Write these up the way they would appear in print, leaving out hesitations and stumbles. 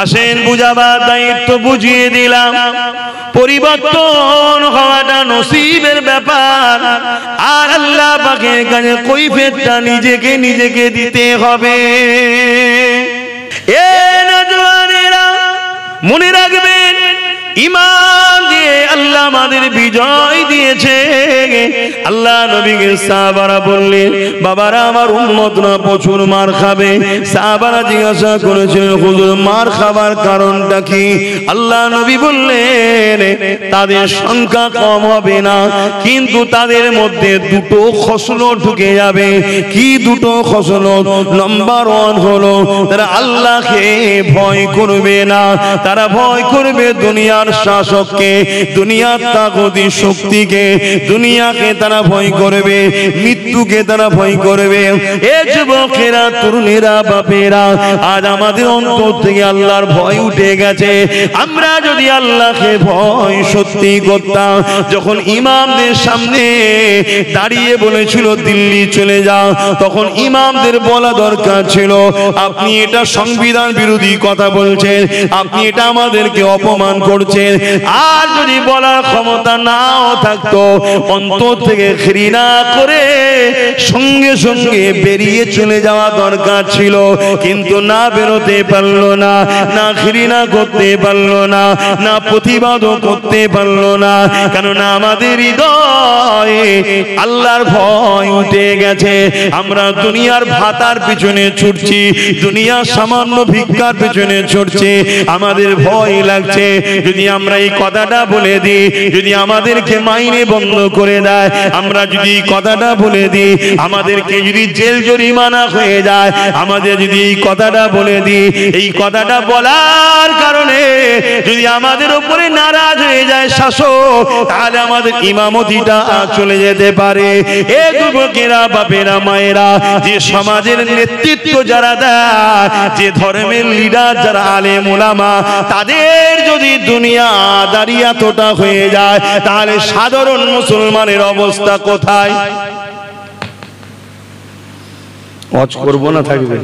আসেন বুঝাবার দায়িত্ব বুঝিয়ে দিলাম। পরিবর্তন হওয়াটা নসিবের ব্যাপার, আর আল্লাহ পাকের কাছে কৈফিয়তটা নিজেকে দিতে হবে। এ নওজওয়ানেরা মনে রাখবেন, ঈমান দিয়ে আল্লাহ আমাদের বিজয় দিয়েছে। আল্লাহ নবীকে সাহাবারা বললেন, বাবারা আমার উম্মতরা প্রচুর মার খাবে। সাহাবারা জিজ্ঞাসা করেছিলেন, হুজুর মার খাবার কারণটা কি? আল্লাহ নবী বললেন, তাদের সংখ্যা কম হবে না, কিন্তু তাদের মধ্যে দুটো খসলত ঢুকে যাবে। কি দুটো খসলত? নাম্বার 1 হলো তারা আল্লাহকে ভয় করবে না, তারা ভয় করবে দুনিয়ার শাসককে, দুনিয়ার তাগুতি শক্তিকে, দুনিয়াকে তারা ভয় করবে, মৃত্যুকে তারা ভয় করবে। এ যুবকেরা, তরুণেরা, বাপেরা, আজ আমাদের অন্তর থেকে আল্লাহর ভয় উঠে গেছে। আমরা যদি আল্লাহকে ভয় সত্যি করতাম, যখন ইমামদের সামনে দাঁড়িয়ে বলেছিল দিল্লি চলে যাও, তখন ইমামদের বলা দরকার ছিল, আপনি এটা সংবিধান বিরোধী কথা বলছেন, আপনি এটা আমাদেরকে অপমান করছেন। আর যদি বলার ক্ষমতা নাও থাকতো, অন্তর থেকে ঘৃণা করে সঙ্গে সঙ্গে বেরিয়ে চলে যাওয়া দরকার ছিল, কিন্তু না বেরোতে পারলো না, না ঘৃণা করতে পারলো না, না প্রতিবাদও করতে পারলো না, কেননা আমাদের হৃদয়ে আল্লাহর ভয় উঠে গেছে। আমরা দুনিয়ার ভাতার পিছনে ছুটছি, দুনিয়ার সামান্য ভিক্ষার পিছনে ছুটছি, আমাদের ভয় লাগছে। যদি আমরা এই কথাটা বলে দিই, যদি আমাদেরকে মাইনে বন্ধ করে দেয়, আমরা যদি এই কথাটা বলে দিই, আমাদেরকে যদি জেল জরিমানা হয়ে যায়, আমাদের যদি এই কথাটা বলে দিই, এই কথাটা বলার কারণে যদি আমাদের উপরে নারাজ হয়ে যায় শাসক, তাহলে আমাদের ইমামতিটা চলে যেতে পারে। এ যুবকেরা, বাপেরা, মায়েরা, যে সমাজের নেতৃত্ব যারা দেয়, যে ধর্মের লিডার যারা আলেম ওলামা, তাদের যদি দুনিয়া দাঁড়িয়ে এতটা হয়ে যায়, তাহলে সাধারণ মুসলমানের অবস্থা কোথায়? ওয়াজ করবো না থাকবে?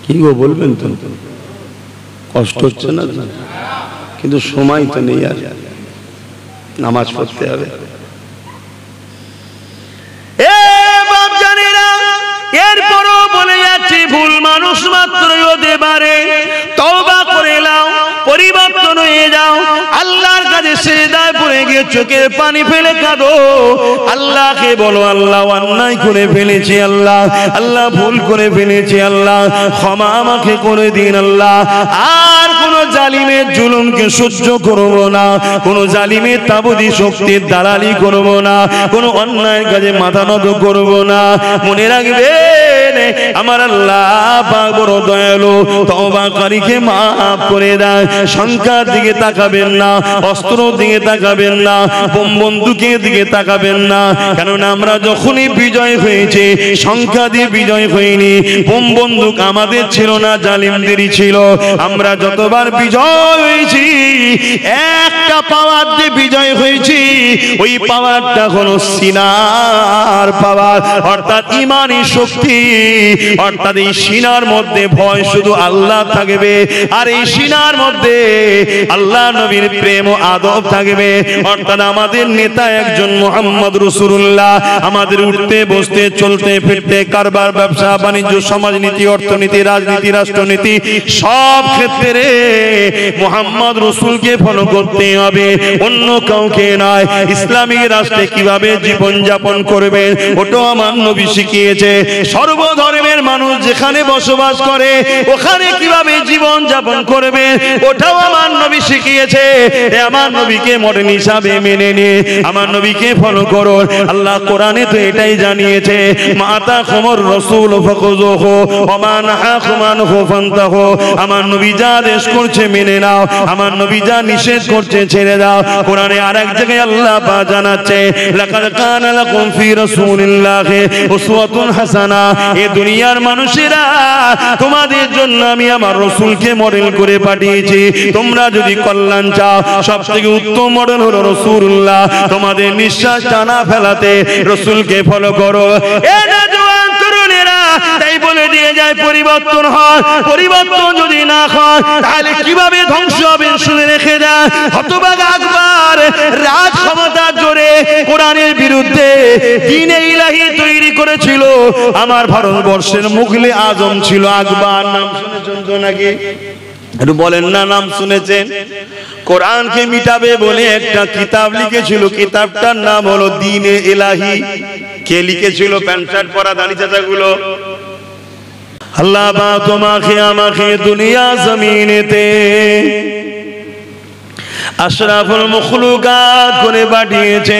কি গো বলবেন তো? কষ্ট হচ্ছে না? কিন্তু সময় তো নেই, আর নামাজ পড়তে হবে। এরপরও বলে যাচ্ছি, ভুল মানুষ মাত্রই হতে পারে, তওবা করে নাও, পরিবর্তন হয়ে যাও, আল্লাহর কাছে সিজদায় পড়ে গিয়ে চোখের পানি ফেলে কাঁদো, আল্লাহকে বলো, আল্লাহ অন্যায় করে ফেলেছি, আল্লাহ আল্লাহ ভুল করে ফেলেছি, আল্লাহ ক্ষমা আমাকে করে দিন, আল্লাহ আর কোন জালিমের জুলুমকে সহ্য করব না, কোন জালিমের তাবুদি শক্তির দালালি করব না, কোন অন্যায়ের কাজে মাথা নত করব না। মনে রাখবেন, আমার আল্লাহ পাক বড় দয়ালু, তওবাকারীকে মাফ করে দেয়। সংখ্যার দিকে তাকাবেন না, অস্ত্রের দিকে তাকাবেন না, বোম বন্দুকের দিকে তাকাবেন না, কেননা আমরা যখনই বিজয় হয়েছে, সংখ্যা দিয়ে বিজয় হয়নি, বোম বন্দুক আমাদের ছিল না, জালিমদেরই ছিল। আমরা যতবার বিজয় হয়েছি, একটা পাওয়ার দিয়ে বিজয় হয়েছি, ওই পাওয়ারটা হলো সিনার পাওয়ার, অর্থাৎ ইমানি শক্তি, অর্থাৎ এই সিনার মধ্যে ভয় শুধু আল্লাহ থাকবে, আর এই সিনার মধ্যে আল্লাহ নবীর প্রেম ও আদব থাকবে। অর্থাৎ আমাদের নেতা একজন মুহাম্মদ রাসূলুল্লাহ, আমাদের উঠতে বসতে চলতে ফিরতে, কারবার, ব্যবসা বাণিজ্য, সমাজনীতি, অর্থনীতি, রাজনীতি, রাষ্ট্রনীতি, সব ক্ষেত্রে মুহাম্মদ রাসূলকে ফলো করতে হবে, অন্য কাউকে নয়। ইসলামিক রাষ্ট্রে কিভাবে জীবন যাপন করবেন, ওটাও আমার নবী শিখিয়েছে। সর্বধর্মের মানুষ যেখানে বসবাস করে, ওখানে কিভাবে জীবন যাপন করবে, ওটাও আমার নবী শিখিয়েছে। আমার নবীকে মডেল হিসাবে মেনে নিয়ে আমার নবীকে ফলো করো। আল্লাহ কোরআনে তো এটাই জানিয়েছে, মাতা খমর রসুল ফাখুযুহু ওয়া মা নাহাকুম আনহু ফান্তাহু। আমার নবী যা আদেশ করছে মেনে নাও, আমার নবী যা নিষেধ করছে ছেড়ে দাও। কোরআনে আরেক জায়গায় আল্লাহ পাক জানাচ্ছে, লাকাদ কানা লাকুম ফি রাসূলিল্লাহি উসওয়াতুন হাসানা। এই দুনিয়ার মানুষেরা, তোমাদের জন্য আমি আমার রাসূলকে মডেল করে পাঠিয়েছি। তোমরা যদি কল্যাণ চাও, সবথেকে উত্তম মডেল হলো রাসূলুল্লাহ। তোমাদের নিঃশ্বাস টানা ফেলাতে রাসূলকে ফলো করো। এ নওজওয়ান তরুণ বোনেরা, তাই বলে দিয়ে যায় পরিবর্তন হয়। পরিবর্তন যদি না হয় তাহলে কিভাবে ধ্বংস হবে শুনে রেখে যায়। হতভাগা আকবর রাজ ক্ষমতার জোরে কোরআনের বিরুদ্ধে দ্বীনে ইলাহি তৈরি করেছিল। আমার ভারতবর্ষের মুঘলে আজম ছিল আকবর। নাম শুনেছেন তো নাকি? একটু বলেন না, নাম শুনেছেন? কোরআনকে মিটাবে বলে একটা কিতাব লিখেছিল, কিতাবটার নাম হলো দ্বীনে ইলাহি। কে লিখেছিল? প্যান্ট শার্ট পরা দাড়ি চাচাগুলো। আল্লাহ বা তোমাকে আমাকে দুনিয়া জমিনেতে আশরাফুল মখলুকাত করে পাঠিয়েছে,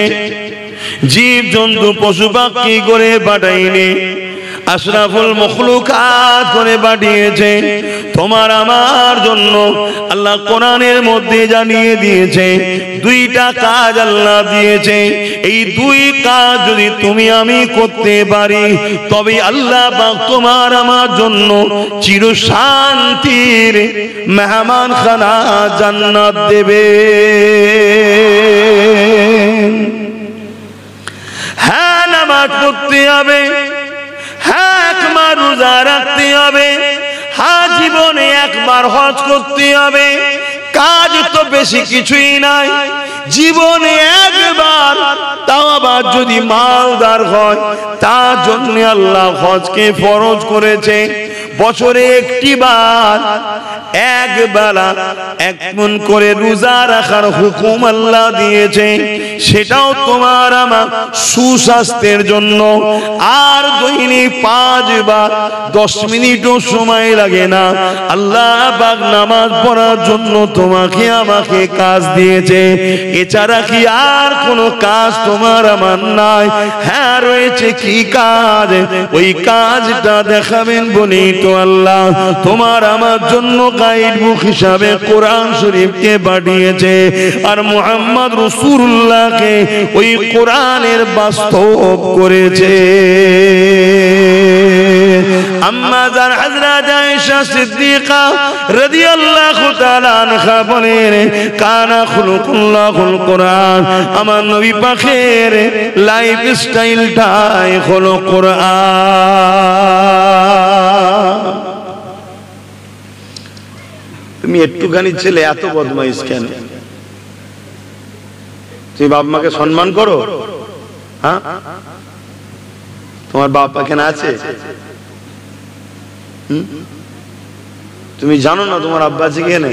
জীব জন্তু পশু পাখি করে পাঠাইনি, আশরাফুল মখলুকাত করে পাঠিয়েছে তোমার আমার জন্য। আল্লাহ কোরআনের মধ্যে জানিয়ে দিয়েছে দুইটা কাজ আল্লাহ দিয়েছে। এই দুই কাজ যদি তুমি আমি করতে পারি তবে আল্লাহ পাক তোমার আমার জন্য চিরশান্তির মেহমানখানা জান্নাত দেবে। হ্যাঁ, নামাজ পড়তে হবে, হ্যাঁ একবার রোজা রাখতে হবে, হ্যাঁ জীবনে একবার হজ করতে হবে। কাজ তো বেশি কিছুই নাই, জীবনে একবার, তাও আবার যদি মালদার হয় তার জন্য আল্লাহ হজকে ফরজ করেছে। বছরে একটি বার এক বেলা এক মন করে রোজা রাখার হুকুম আল্লাহ দিয়েছে, সেটাও তোমার আমার সুস্বাস্থ্যের জন্য। আর দৈনিক 5 বার 10 মিনিটও সময় লাগে না। আল্লাহ পাক নামাজ পড়ার জন্য তোমাকে আমাকে কাজ দিয়েছে। এছাড়া কি আর কোনো কাজ তোমার আমার নাই? হ্যাঁ রয়েছে। কি কাজ? ওই কাজটা দেখাবেন বলেই তো আল্লাহ তোমার আমার জন্য গাইড বুক হিসাবে কোরআন শরীফকে পাঠিয়েছে। আর মুহাম্মদ রাসূলুল্লাহকে ওই কোরআনের বাস্তব করেছে। আম্মা জান হযরত আয়েশা সিদ্দিকা রাদিয়াল্লাহু তাআলা আনহা বলেন, কানা খুলুকুল্লাহুল কোরআন। আমার নবী পাকের লাইফ স্টাইলটাই হলো কোরআন। তুমি একটুখানি ছেলে এত বদমাইশ কেন? তুমি বাপ মাকে সম্মান করো? হ্যাঁ, তোমার বাপ এখানে আছে? তুমি জানো না তোমার আব্বা আছে কেন?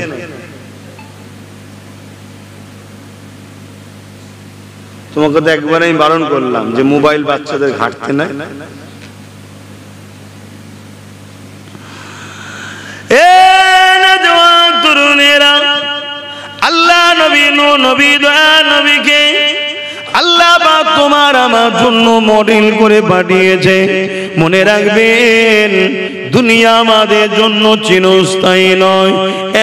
তোমাকে তো একবার আমি বারণ করলাম যে মোবাইল বাচ্চাদের ঘাটতে নাই। তরুণেরা, আল্লাহ নবী নবী দয়া নবীকে আল্লাহ পাক তোমার আমার জন্য মডেল করে পাঠিয়েছে। মনে রাখবেন, দুনিয়া আমাদের জন্য চিরস্থায়ী নয়।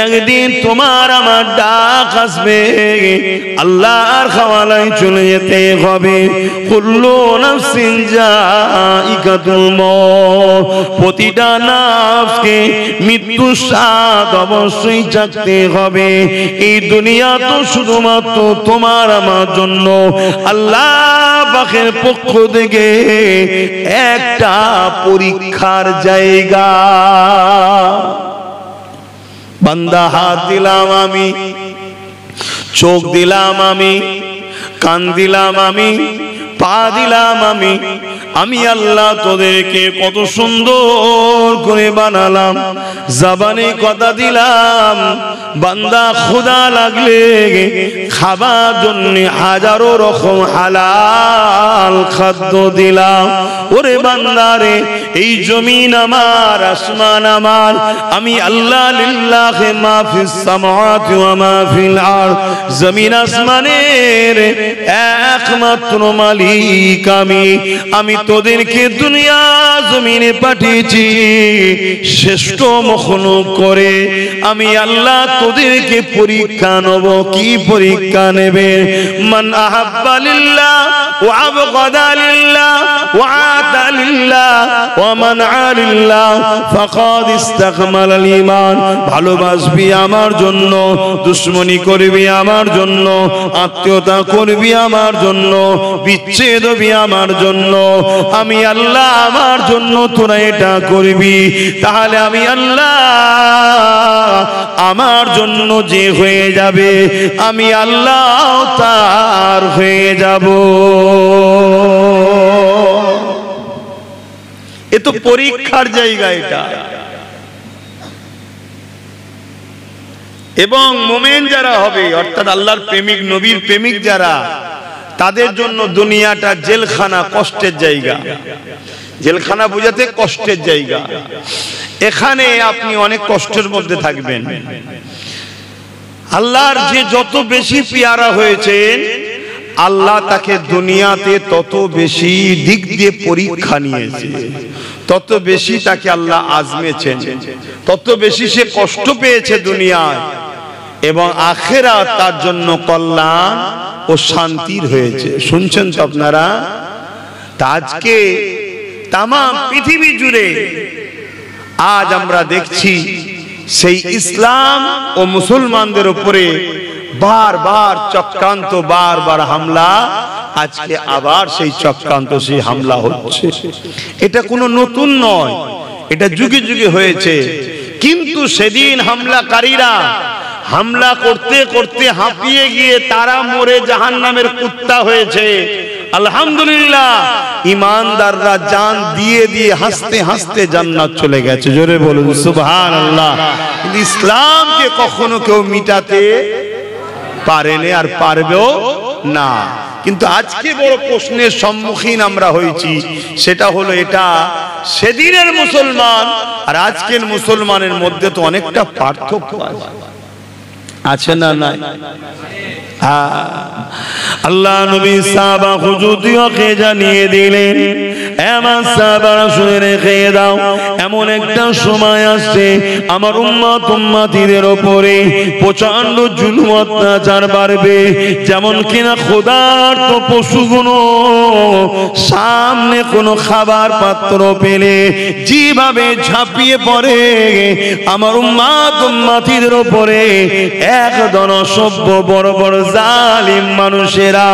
একদিন তোমার আমার ডাক আসবে, আল্লাহর হাওয়ালায় চলে যেতে হবে। কুল্লু নাফসিন যায়িকাতুল মউত, প্রতিটা নাফসকে মৃত্যুর স্বাদ অবশ্যই চাখতে হবে। এই দুনিয়া তো শুধুমাত্র তোমার আমার জন্য আল্লাহ পাকের পক্ষ থেকে একটা পরীক্ষার জায়গা। বান্দা, হাত দিলাম আমি, চোখ দিলাম আমি, কান দিলাম আমি, পা দিলাম আমি। আমি আল্লাহ তোদেরকে কত সুন্দর করে বানালাম, জবানে কথা দিলাম। বান্দা, ক্ষুধা লাগলে খাবার জন্য হাজারো রকম হালাল খাদ্য দিলাম। ওরে বান্দারে, এই জমিন আমার, আসমান আমার, আমি আল্লাহ লিল্লাহি মা ফিস সামাওয়াতি ওয়া মা ফিল আরদ, জমিন আসমানের একমাত্র মালিক আমি তোদেরকে দুনিয়া জমিনে পাঠিয়েছি শ্রেষ্ঠ মখলুক করে। আমি আল্লাহ তোদেরকে পরীক্ষা নেব। কি পরীক্ষা নেবে? মান আহাব্বা লিল্লাহ ওয়া আবগাদা লিল্লাহ ওয়া আতা লিল্লাহ ওয়া মানআ লিল্লাহ ফাকাদ ইসতাকমালাল ঈমান। ভালোবাসবি আমার জন্য, দুশমনি করবি আমার জন্য, আত্মীয়তা করবি আমার জন্য, বিচ্ছেদ হবি আমার জন্য, আমি আল্লাহ আমার জন্য তোরা এটা করবি, তাহলে আমি আল্লাহ আমার জন্য যে হয়ে যাবে আমি আল্লাহ তার হয়ে যাব। এ তো পরীক্ষার জায়গা এটা। এবং মুমিন যারা হবে অর্থাৎ আল্লাহর প্রেমিক নবীর প্রেমিক যারা, তাদের জন্য দুনিয়াটা জেলখানা, কষ্টের জায়গা। জেলখানা বোঝাতে কষ্টের জায়গা। এখানে আপনি অনেক কষ্টের মধ্যে থাকবেন। আল্লাহর যে যত বেশি পেয়ারা হয়েছেন আল্লাহ তাকে দুনিয়াতে তত বেশি দিক দিয়ে পরীক্ষা নিয়েছে, তত বেশি তাকে আল্লাহ আজমেছেন, তত বেশি সে কষ্ট পেয়েছে দুনিয়ায়, এবং আখিরাত তার জন্য কল্যাণ ও শান্তির হয়েছে। শুনছেন তো আপনারা? তা আজকে তাম পৃথিবী জুড়ে আজ আমরা দেখছি সেই ইসলাম ও মুসলমানদের উপরে বারবার চক্রান্ত, বারবার হামলা। আজকে আবার সেই চক্রান্ত, সেই হামলা হচ্ছে। এটা কোনো নতুন নয়, এটা যুগে যুগে হয়েছে। কিন্তু সেদিন হামলাকারীরা হামলা করতে করতে হাঁপিয়ে গিয়ে তারা মরে জাহান্নামের কুত্তা হয়েছে। আলহামদুলিল্লাহ, ঈমানদাররা জান দিয়ে দিয়ে হাসতে হাসতে জান্নাত চলে গেছে। জোরে বলুন সুবহানাল্লাহ। কিন্তু ইসলামকে কখনো কেউ মিটাতে পারেনি আর পারবেও না। কিন্তু আজকে বড় প্রশ্নের সম্মুখীন আমরা হয়েছি, সেটা হলো এটা সেদিনের মুসলমান আর আজকের মুসলমানের মধ্যে তো অনেকটা পার্থক্য আছে না? নাই? আল্লাহ নবী সাহাবা হুজুরকে জানিয়ে দিলেন, আমার সাহাবারা শুনে রেখে দাও, এমন একটা সময় আসছে আমার উম্মত উম্মতিদের উপরে প্রচন্ড জুলুম অত্যাচার বাড়বে। যেমন কিনা ক্ষুধার্ত পশুগুলো সামনে কোনো খাবার পাত্র পেলে যেভাবে ঝাঁপিয়ে পড়ে আমার উম্মত উম্মতিদের উপরে একদল অসভ্য বড় বড় জালিম মানুষেরা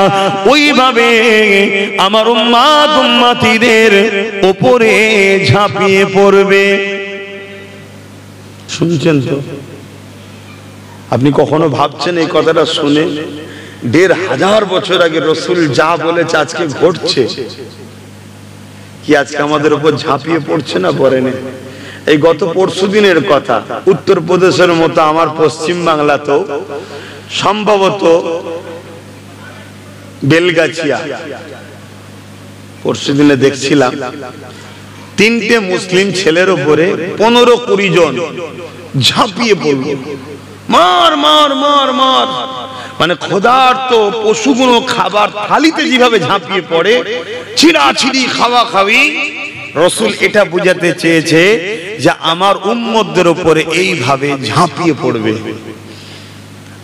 ওইভাবে আমার উম্মত উম্মতিদের উপরে ঝাঁপিয়ে পড়বে। শুনছেন তো? আপনি কখনো ভাবছেন এই কথাটা শুনে ১৫০০ বছর আগে রাসূল যা বলেছে আজকে ঘটছে কি? আজকে আমাদের উপর ঝাঁপিয়ে পড়ছে না? পড়েনি? এই গত পরশু দিনের কথা, উত্তরপ্রদেশের মতো আমার পশ্চিম বাংলাতেও সম্ভবত বেলগাছিয়া, পরশু দিনে দেখছিলাম ৩টে মুসলিম ছেলের উপরে ১৫-২০ জন ঝাঁপিয়ে পড়ল, মার মার মার মার। মানে ক্ষুধার্ত পশুগুলো খাবার থালিতে যেভাবে ঝাঁপিয়ে পড়ে, ছিঁড়াছিঁড়ি খাওয়া খাওয়ি। রাসূল এটা বুঝাতে চেয়েছে যে আমার উম্মতদের উপরে এইভাবে ঝাঁপিয়ে পড়বে।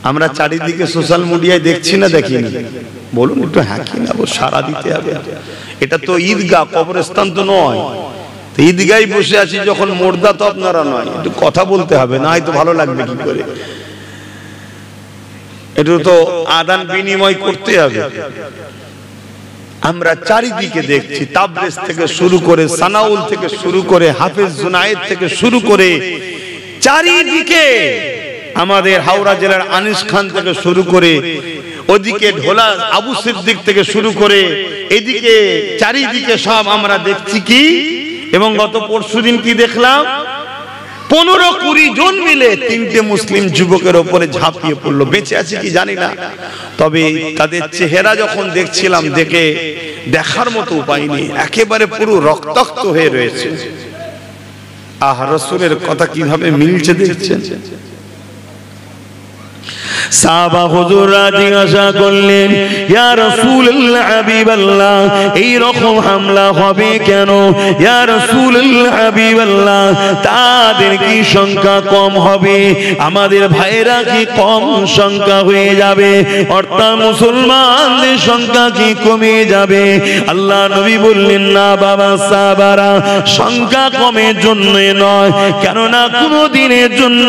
আমরা চারিদিকে সোশ্যাল মিডিয়ায় দেখছি না? দেখিনি? বলুন একটু। হ্যাঁ কি না? সারা দিতে হবে। এটা তো ঈদগাহ, কবরস্থান তো নয়। ঈদগায় বসে আছি যখন, মোর্দা তো আপনারা নয়। একটু কথা বলতে হবে, না হয়তো ভালো লাগবে কি করে? একটু তো আদান বিনিময় করতে হবে। আমরা চারিদিকে দেখছি, তাবরেজ থেকে শুরু করে, সানাউল থেকে শুরু করে, হাফেজ জুনায়েদ থেকে শুরু করে, চারিদিকে আমাদের হাওড়া জেলার আনিস খান থেকে শুরু করে, ওদিকে ঢোলা আবু সিদ্দিক থেকে শুরু করে, এদিকে চারিদিকে সব আমরা দেখছি কি। এবং গত পরশুদিন কি দেখলাম? ১৫-২০ জন মিলে ৩টে মুসলিম যুবকের উপরে ঝাঁপিয়ে পড়লো। বেঁচে আছে কি জানি না, তবে তাদের চেহারা যখন দেখছিলাম, দেখে দেখার মতো উপায় নেই, একেবারে পুরো রক্তাক্ত হয়ে রয়েছে। আহ, রাসূলের কথা কিভাবে মিলছে দেখছেন। সাহাবা হুজুররা জিজ্ঞাসা করলেন, ইয়া রাসূলুল্লাহ, হাবিবাল্লাহ, এই রকম হামলা হবে কেন? ইয়া রাসূলুল্লাহ, হাবিবাল্লাহ, তাদের কি সংখ্যা কম হবে? আমাদের ভাইরা কি কম সংখ্যা হয়ে যাবে? অর্থাৎ মুসলমানদের সংখ্যা কি কমে যাবে? আল্লাহ নবী বললেন, না বাবা সাহাবারা, সংখ্যা কমের জন্য নয়, কেননা কোনো দিনের জন্য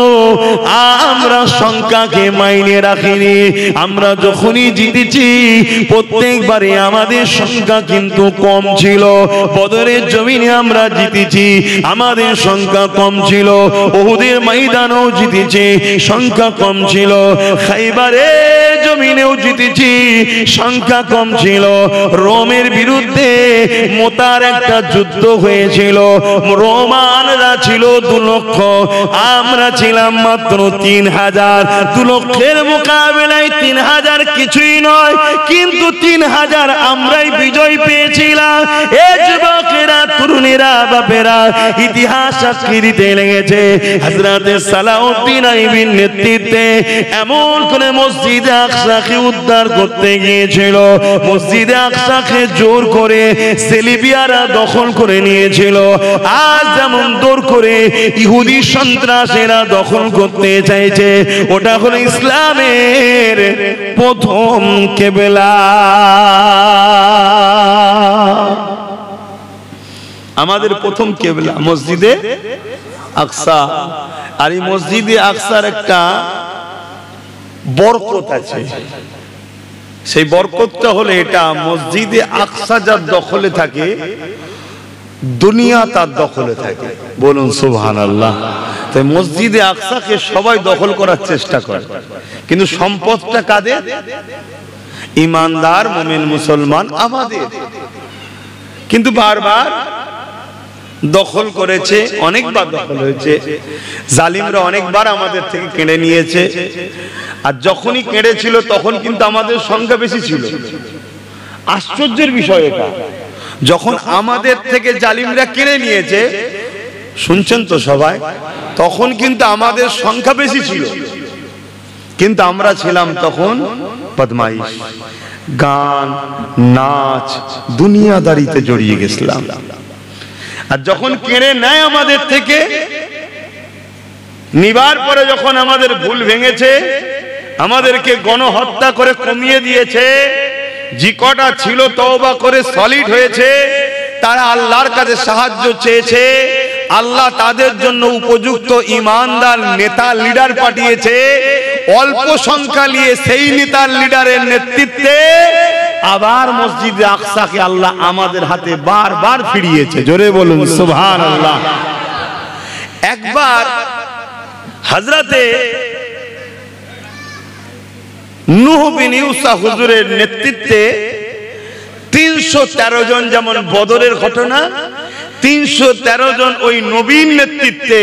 আমরা সংখ্যাকে মাইনে সবাইকে রাখিনি। আমরা যখনই জিতেছি প্রত্যেকবারে আমাদের সংখ্যা কিন্তু কম ছিল। বদরের জমিনে আমরা জিতেছি, আমাদের সংখ্যা কম ছিল। উহুদের ময়দানেও জিতেছি, সংখ্যা কম ছিল। খাইবারের জমিনেও জিতেছি, সংখ্যা কম ছিল। রোমের বিরুদ্ধে মোতার একটা যুদ্ধ হয়েছিল। রোমানরা ছিল 2 লক্ষ, আমরা ছিলাম মাত্র 3000। 2 লক্ষের মোকাবেলায় 3000 কিছুই নয়, কিন্তু 3000 আমরাই বিজয় পেয়েছিলাম। এ যুবকেরা, তরুণেরা, বাপেরা, ইতিহাস সাক্ষী দিতে লেগেছে। হযরতে সালাউদ্দিন আইবির নেতৃত্বে এমন করে মসজিদে আকসাকে উদ্ধার করতে গিয়েছিল। মসজিদে আকসাকে জোর করে সেলিবিয়ারা দখল করে নিয়েছিল। আজ যেমন দৌর করে ইহুদি সন্ত্রাসীরা দখল করতে চাইছে, ওটা হলো ইসলামের প্রথম কেবলা। আমাদের প্রথম কেবলা মসজিদে আকসা। আর এই মসজিদে আকসার একটা বরকত আছে। সেই বরকতটা হলো এটা, মসজিদে আকসা যার দখলে থাকে দুনিয়া তার দখলে থাকে। বলুন সুবহানাল্লাহ। তাই মসজিদে আকসাকে সবাই দখল করার চেষ্টা করে, কিন্তু সম্পদটা কাদের? ঈমানদার মুমিন মুসলমান আমাদের। কিন্তু বারবার দখল করেছে, অনেকবার দখল হয়েছে। জালিমরা অনেকবার আমাদের থেকে কেড়ে নিয়েছে। আর যখনই কেড়েছিল তখন কিন্তু আমাদের সংখ্যা বেশি ছিল। আশ্চর্যের বিষয় এটা, যখন আমাদের থেকে জালিমরা কেড়ে নিয়েছে, শুনছেন তো সবাই, তখন কিন্তু আমাদের সংখ্যা বেশি ছিল, কিন্তু আমরা ছিলাম তখন বদমাইশ, গান, নাচ, দুনিয়াদারিতে জড়িয়ে গেছিলাম। আর যখন কেড়ে নেয় আমাদের থেকে, নিবার পরে যখন আমাদের ভুল ভেঙেছে, আমাদেরকে গণহত্যা করে কমিয়ে দিয়েছে, যে কটা ছিল তওবা করে সলিড হয়েছে, তারা আল্লাহর কাছে সাহায্য চেয়েছে। আল্লাহ তাদের জন্য উপযুক্ত ঈমানদার নেতা লিডার পাঠিয়েছে। অল্প সংখ্যা নিয়ে সেই নেতার লিডারের নেতৃত্বে আবার মসজিদে আকসাকে আল্লাহ আমাদের হাতে বারবার ফিরিয়েছে। জোরে বলুন সুবহানাল্লাহ। একবার হযরতে নূহ বিন ইউসা হুজুরের নেতৃত্বে 313 জন, যেমন বদরের ঘটনা, 313 জন ওই নবীর নেতৃত্বে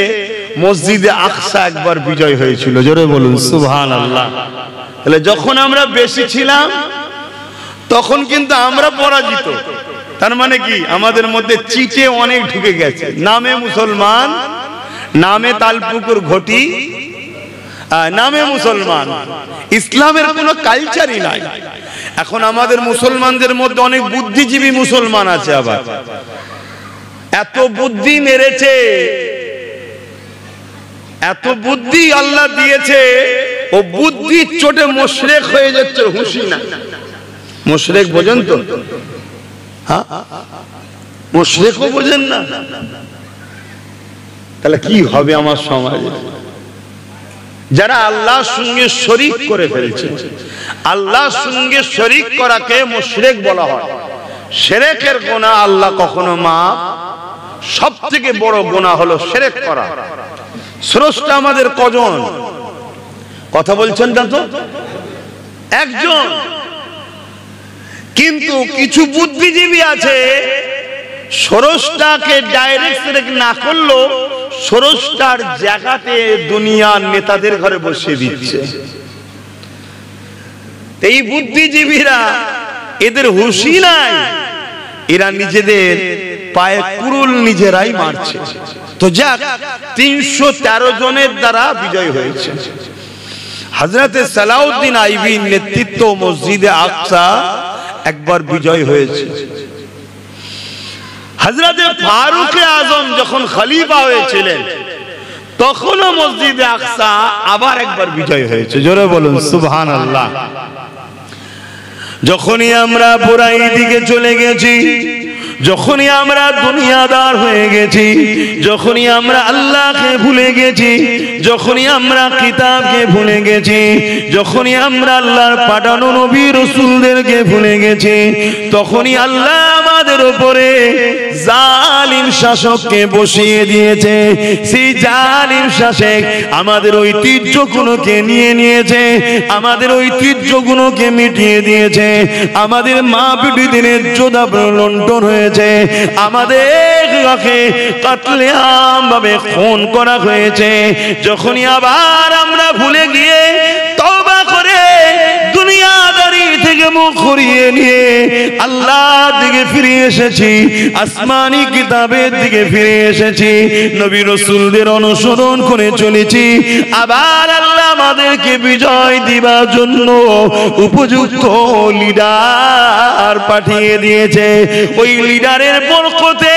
মসজিদে আকসা একবার বিজয় হয়েছিল। জোরে বলুন সুবহানাল্লাহ। তাহলে যখন আমরা বেশি ছিলাম তখন কিন্তু আমরা পরাজিত। তার মানে কি, আমাদের মধ্যে চিটে অনেক ঢুকে গেছে। নামে মুসলমান, নামে তালপুকুর ঘটি, নামে মুসলমান, ইসলামের কোনো কালচারই নাই। এখন আমাদের মুসলমানদের মধ্যে অনেক বুদ্ধিজীবী মুসলমান আছে। আবার এত বুদ্ধি মেরেছে, এত বুদ্ধি আল্লাহ দিয়েছে, ও বুদ্ধির চোটে মুশরিক হয়ে যাচ্ছে। হুঁশি না, মুশরিক বোঝেন তো? হ্যাঁ, মুশরিকও বোঝেন না, তাহলে কি হবে আমার সমাজে? যারা আল্লাহর সঙ্গে শরীক করে ফেলছে। আল্লাহর সঙ্গে শরীক করাকে মুশরিক বলা হয়। শিরকের গুনাহ আল্লাহ কখনো মাফ, সবথেকে বড় গুনাহ হলো শিরক করা। স্রষ্টা আমাদের কজন? কথা বলছেন না তো? একজন। কিন্তু কিছু বুদ্ধিজীবী আছে, স্রষ্টাকে ডাইরেক্ট শিরক না করলেও স্রষ্টার জায়গাতে দুনিয়ার নেতাদের ঘরে বসিয়ে দিচ্ছে। এই বুদ্ধিজীবীরা, এদের হুঁশই নাই, এরা নিজেদের পায়ে কুড়ুল নিজেরাই মারছে। তো যাক, 313 জনের দ্বারা বিজয় হয়েছে। হযরতে সালাউদ্দিন আইবির নেতৃত্ব মসজিদে আকসা একবার বিজয় হয়েছে। হযরতে ফারুক আজম যখন খলিফা হয়েছিলেন তখনও মসজিদে আকসা আবার একবার বিজয় হয়েছে। জোরে বলুন সুবহানাল্লাহ। যখনই আমরা বুরাই দিকে চলে গেছি যখনই আমরা দুনিয়াদার হয়ে গেছি, যখনই আমরা আল্লাহকে ভুলে গেছি, যখনই আমরা কিতাবকে ভুলে গেছি, যখনই আমরা আল্লাহর পাঠানো নবী রাসূলদেরকে ভুলে গেছি, তখনই আল্লাহ আমাদের উপরে জালিম শাসককে বসিয়ে দিয়েছে। সেই জালিম শাসক আমাদের ঐতিহ্যগুলোকে নিয়ে নিয়েছে, আমাদের ঐতিহ্যগুলোকে মিটিয়ে দিয়েছে, আমাদের মা পিটিদের ইজ্জত লুণ্ঠন হয়েছে, আমাদেরকে কাতলে আম ভাবে খুন করা হয়েছে। যখনই আবার আমরা ভুলে গিয়ে তওবা করে দুনিয়াদারি থেকে মুখ ঘুরিয়ে নিয়ে আল্লাহর দিকে ফিরে এসেছি, আসমানি কিতাবের দিকে ফিরে এসেছি, নবী রাসূলদের অনুসরণ করে চলেছি, আবার আল্লাহ আমাদেরকে বিজয় দিবার জন্য উপযুক্ত লিডার পাঠিয়ে দিয়েছে। ওই লিডারের বরকতে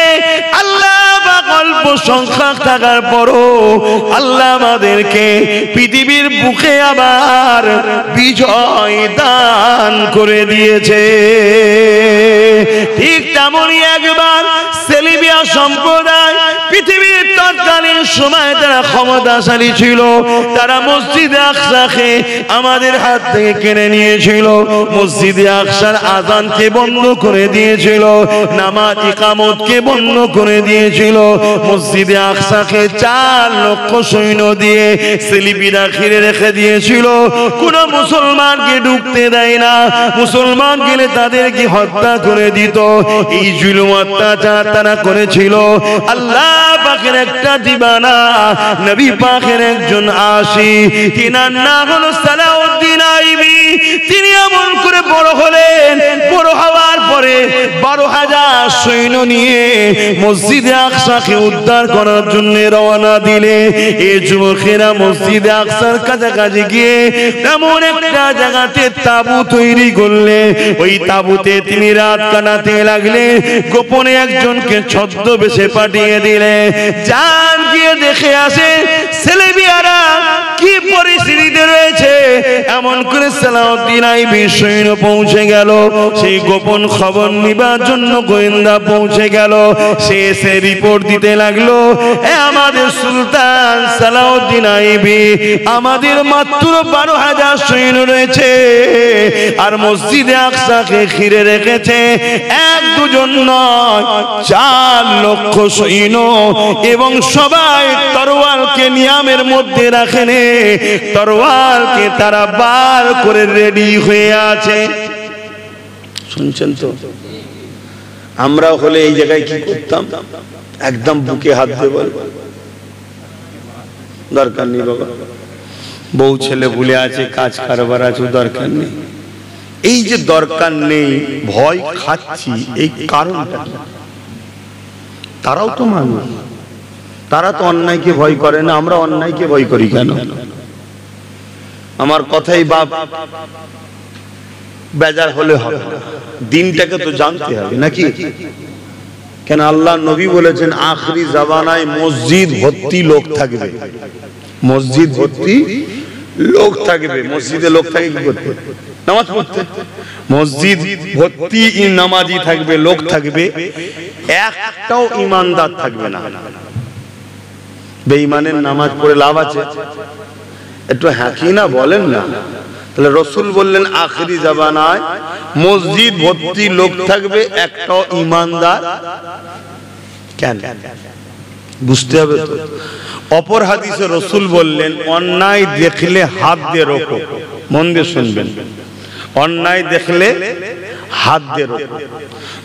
আল্লাহ অল্প সংখ্যক থাকার পরও আল্লাহ আমাদেরকে পৃথিবীর বুকে আবার বিজয় দান করে দিয়েছে। ঠিক তেমনই একবার সেলিবিয়া সম্প্রদায় পৃথিবীর তৎকালীন সময় তারা ক্ষমতাশালী ছিল, তারা মসজিদে আকসাকে আমাদের হাত থেকে কেড়ে নিয়েছিল, মসজিদে আকসার আযানকে বন্ধ করে দিয়েছিল, নামাজ ইকামতকে বন্ধ করে দিয়েছিল, মসজিদে আকসাকে 4 লক্ষ সৈন্য দিয়ে সেলিবিরা ঘিরে রেখে দিয়েছিল, কোন মুসলমানকে ঢুকতে দেয় না, মুসলমান গেলে তাদেরকে হত্যা করে দিত। এই জুলুম অত্যাচার তারা করেছিল। আল্লাহ পাকের একটা দিবানা নবী পাকের একজন আশিক, তিনার নাম হলো সালাউদ্দিন আইবি। তিনি এমন করে বড় হলেন, বড় হওয়ার পরে 12,000 সৈন্য নিয়ে মসজিদে আকসাকে উদ্ধার করার জন্য রওনা দিলে এই যুবকেরা মসজিদে আকসার কাছাকাছি গিয়ে এমন একটা জায়গাতে তাবু তৈরি করলে, ওই তাবুতে তিনি রাত কাটাতে লাগলে, গোপনে একজনকে ছদ্মবেশে পাঠিয়ে দিলে, যান গিয়ে দেখে আসে সেলেবিয়ারা কি পরিস্থিতিতে রয়েছে। এমন করে সালাউদ্দিন আইবি সৈন্য পৌঁছে গেল, সেই গোপন খবর নিবার জন্য গোয়েন্দা পৌঁছে গেল, সে এসে রিপোর্ট দিতে লাগলো, আমাদের সুলতান সালাউদ্দিন আইবি আমাদের মাত্র 12,000 সৈন্য রয়েছে, আর মসজিদে আকসাকে ঘিরে রেখেছে 1-2 নয় 4 লক্ষ সৈন্য, এবং সবাই তরোয়ালকে নিয়ামের মধ্যে রাখেন, তরোয়ালকে তারা বার করে রেডি হয়ে আছে। শুনছেন তো? আমরা হলে এই জায়গায় কি করতাম? একদম বুকে হাত দিয়ে বল, দরকার নেই বাবা, বউ ছেলে ভুলে আছে, কাজ কারবার আছে, দরকার নেই। এই যে দরকার নেই, ভয় খাচ্ছি, এই কারণটা তারাও তো মানুষ, তারা তো অন্যায়কে ভয় করে না, আমরা অন্যায়কে ভয় করি কেন? আমার কথাই বাপ বেজার হলে হবে না, দিনটাকে তো জানতে হবে নাকি? কেন আল্লাহ নবী বলেছেন আখরি জামানায় মসজিদ ভর্তি লোক থাকবে, মসজিদ ভর্তি লোক থাকবে। মসজিদে লোক থাকে কি করতে? নামাজ পড়তে। মসজিদ ভর্তি নামাজি থাকবে, লোক থাকবে, একটাও ইমানদার থাকবে না। বেঈমানের নামাজ পড়ে লাভ আছে? একটু হাঁকি না বলেন না। তাহলে রাসূল বললেন আখরি জামানায় মসজিদ ভর্তি লোক থাকবে, একটাও ইমানদার কেন? বুঝতে হবে তো। অপর হাদিসে রাসূল বললেন অন্যায় দেখলে হাত দিয়ে রোকো। মন দিয়ে শুনবেন, অন্যায় দেখলে হাত দিয়ে রোকো।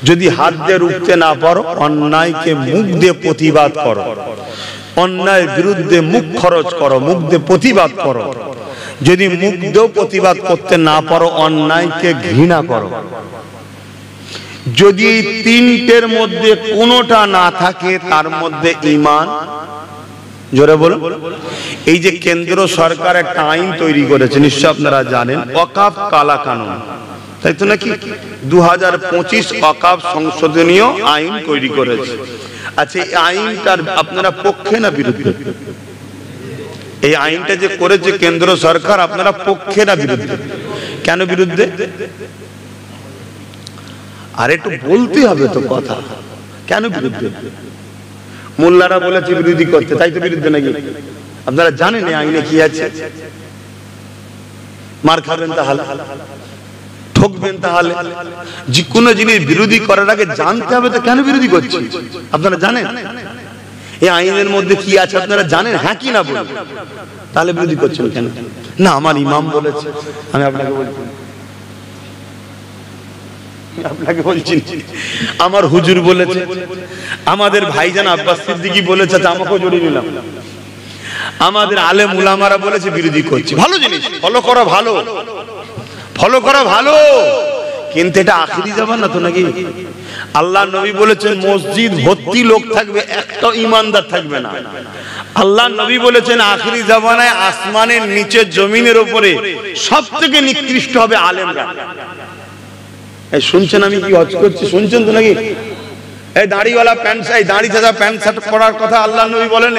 যদি হাত দিয়ে রুখতে না পারো, অন্যায়কে মুখ দিয়ে প্রতিবাদ করো, অন্যায়ের বিরুদ্ধে মুখ খরচ করো, মুখ দিয়ে প্রতিবাদ করো। যদি মুখ দিয়েও প্রতিবাদ করতে না পারো, অন্যায়কে ঘৃণা করো। যদি এই তিনটের মধ্যে কোনোটা না থাকে, তার মধ্যে ঈমান। জোরে বলো। এই যে কেন্দ্র সরকার একটা আইন তৈরি করেছে, নিশ্চয় আপনারা জানেন, ওয়াকফ কালা কানুন, তাই তো নাকি? 2025 ওয়াকফ সংশোধনীয় আইন তৈরি করেছে। আচ্ছা, এই আইনটার আপনারা পক্ষে না বিরুদ্ধে? এই আইনটা যে করেছে কেন্দ্র সরকার, আপনারা পক্ষে না বিরুদ্ধে? কেন বিরুদ্ধে? আর একটু বলতে হবে তো কথা, কেন বিরুদ্ধে? মোল্লারা বলেছে বিরোধী করতে, তাই তো বিরুদ্ধে নাকি? আপনারা জানেন আইনে কি আছে? মার খাবেন তাহলে, ঠকবেন তাহলে, যে কোনো জিনিস বিরোধী করার আগে জানতে হবে তো কেন বিরোধী করছি। আপনারা জানেন এই আইনের মধ্যে কি আছে? আপনারা জানেন? হ্যাঁ কি না বলুন, তাহলে বিরোধী করছেন কেন? না আমার ইমাম বলেছে, আমি আপনাকে বলছি, আপনাকে বলছি, আমার হুজুর বলেছে, আমাদের ভাইজান আব্বাস সিদ্দিকী বলেছে, আমাকেও জড়িয়ে নিলাম, আমাদের আলেম উলামারা বলেছে, বিরোধী করছি। ভালো জিনিস, ফলো করা ভালো, ফলো করা ভালো, কিন্তু এটা আখিরি জামান না তো নাকি? আল্লাহ নবী বলেছেন মসজিদ ভর্তি লোক থাকবে, একটা ঈমানদার থাকবে না। আল্লাহ নবী বলেছেন আখিরি জামানায় আসমানের নিচে জমিনের উপরে সবথেকে নিকৃষ্ট হবে আলেমরা। এই শুনছেন আমি কি হজ করছি? শুনছেন তো নাকি? এই দাড়িওয়ালা প্যান্ট, এই দাড়ি চাচা প্যান্ট শার্ট পরার কথা আল্লাহ নবী বলেন,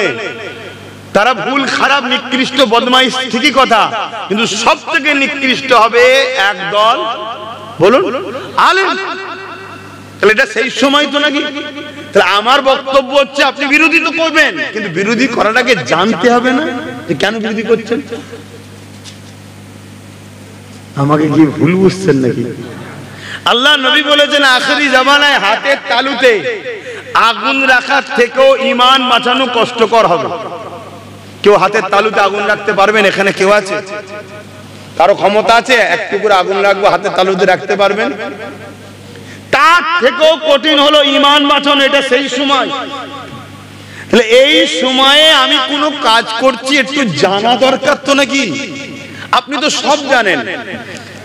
তারা ভুল, খারাপ, নিকৃষ্ট, বদমাইশ, ঠিকই কথা, কিন্তু সবথেকে নিকৃষ্ট হবে একদল, বলুন, আলেম। তাহলে এটা সেই সময় তো নাকি? তাহলে আমার বক্তব্য হচ্ছে আপনি বিরোধী তো করবেন, কিন্তু বিরোধী করার আগে জানতে হবে না যে কেন বিরোধী করছেন। আমাকে কি ভুল বুঝছেন নাকি? আল্লাহ নবী বলেছেন আখিরি জামানায় হাতের তালুতে আগুন রাখার থেকেও ঈমান বাঁচানো কষ্টকর হবে। কেউ হাতের তালুতে আগুন রাখতে পারবেন? এখানে কেউ আছে? কারো ক্ষমতা আছে একটু করে আগুন রাখবো, হাতের তালুতে রাখতে পারবেন? তার থেকেও কঠিন হলো ঈমান বাঁচানো। এটা সেই সময়। তাহলে এই সময়ে আমি কোনো কাজ করছি, একটু জানা দরকার তো নাকি? আপনি তো সব জানেন,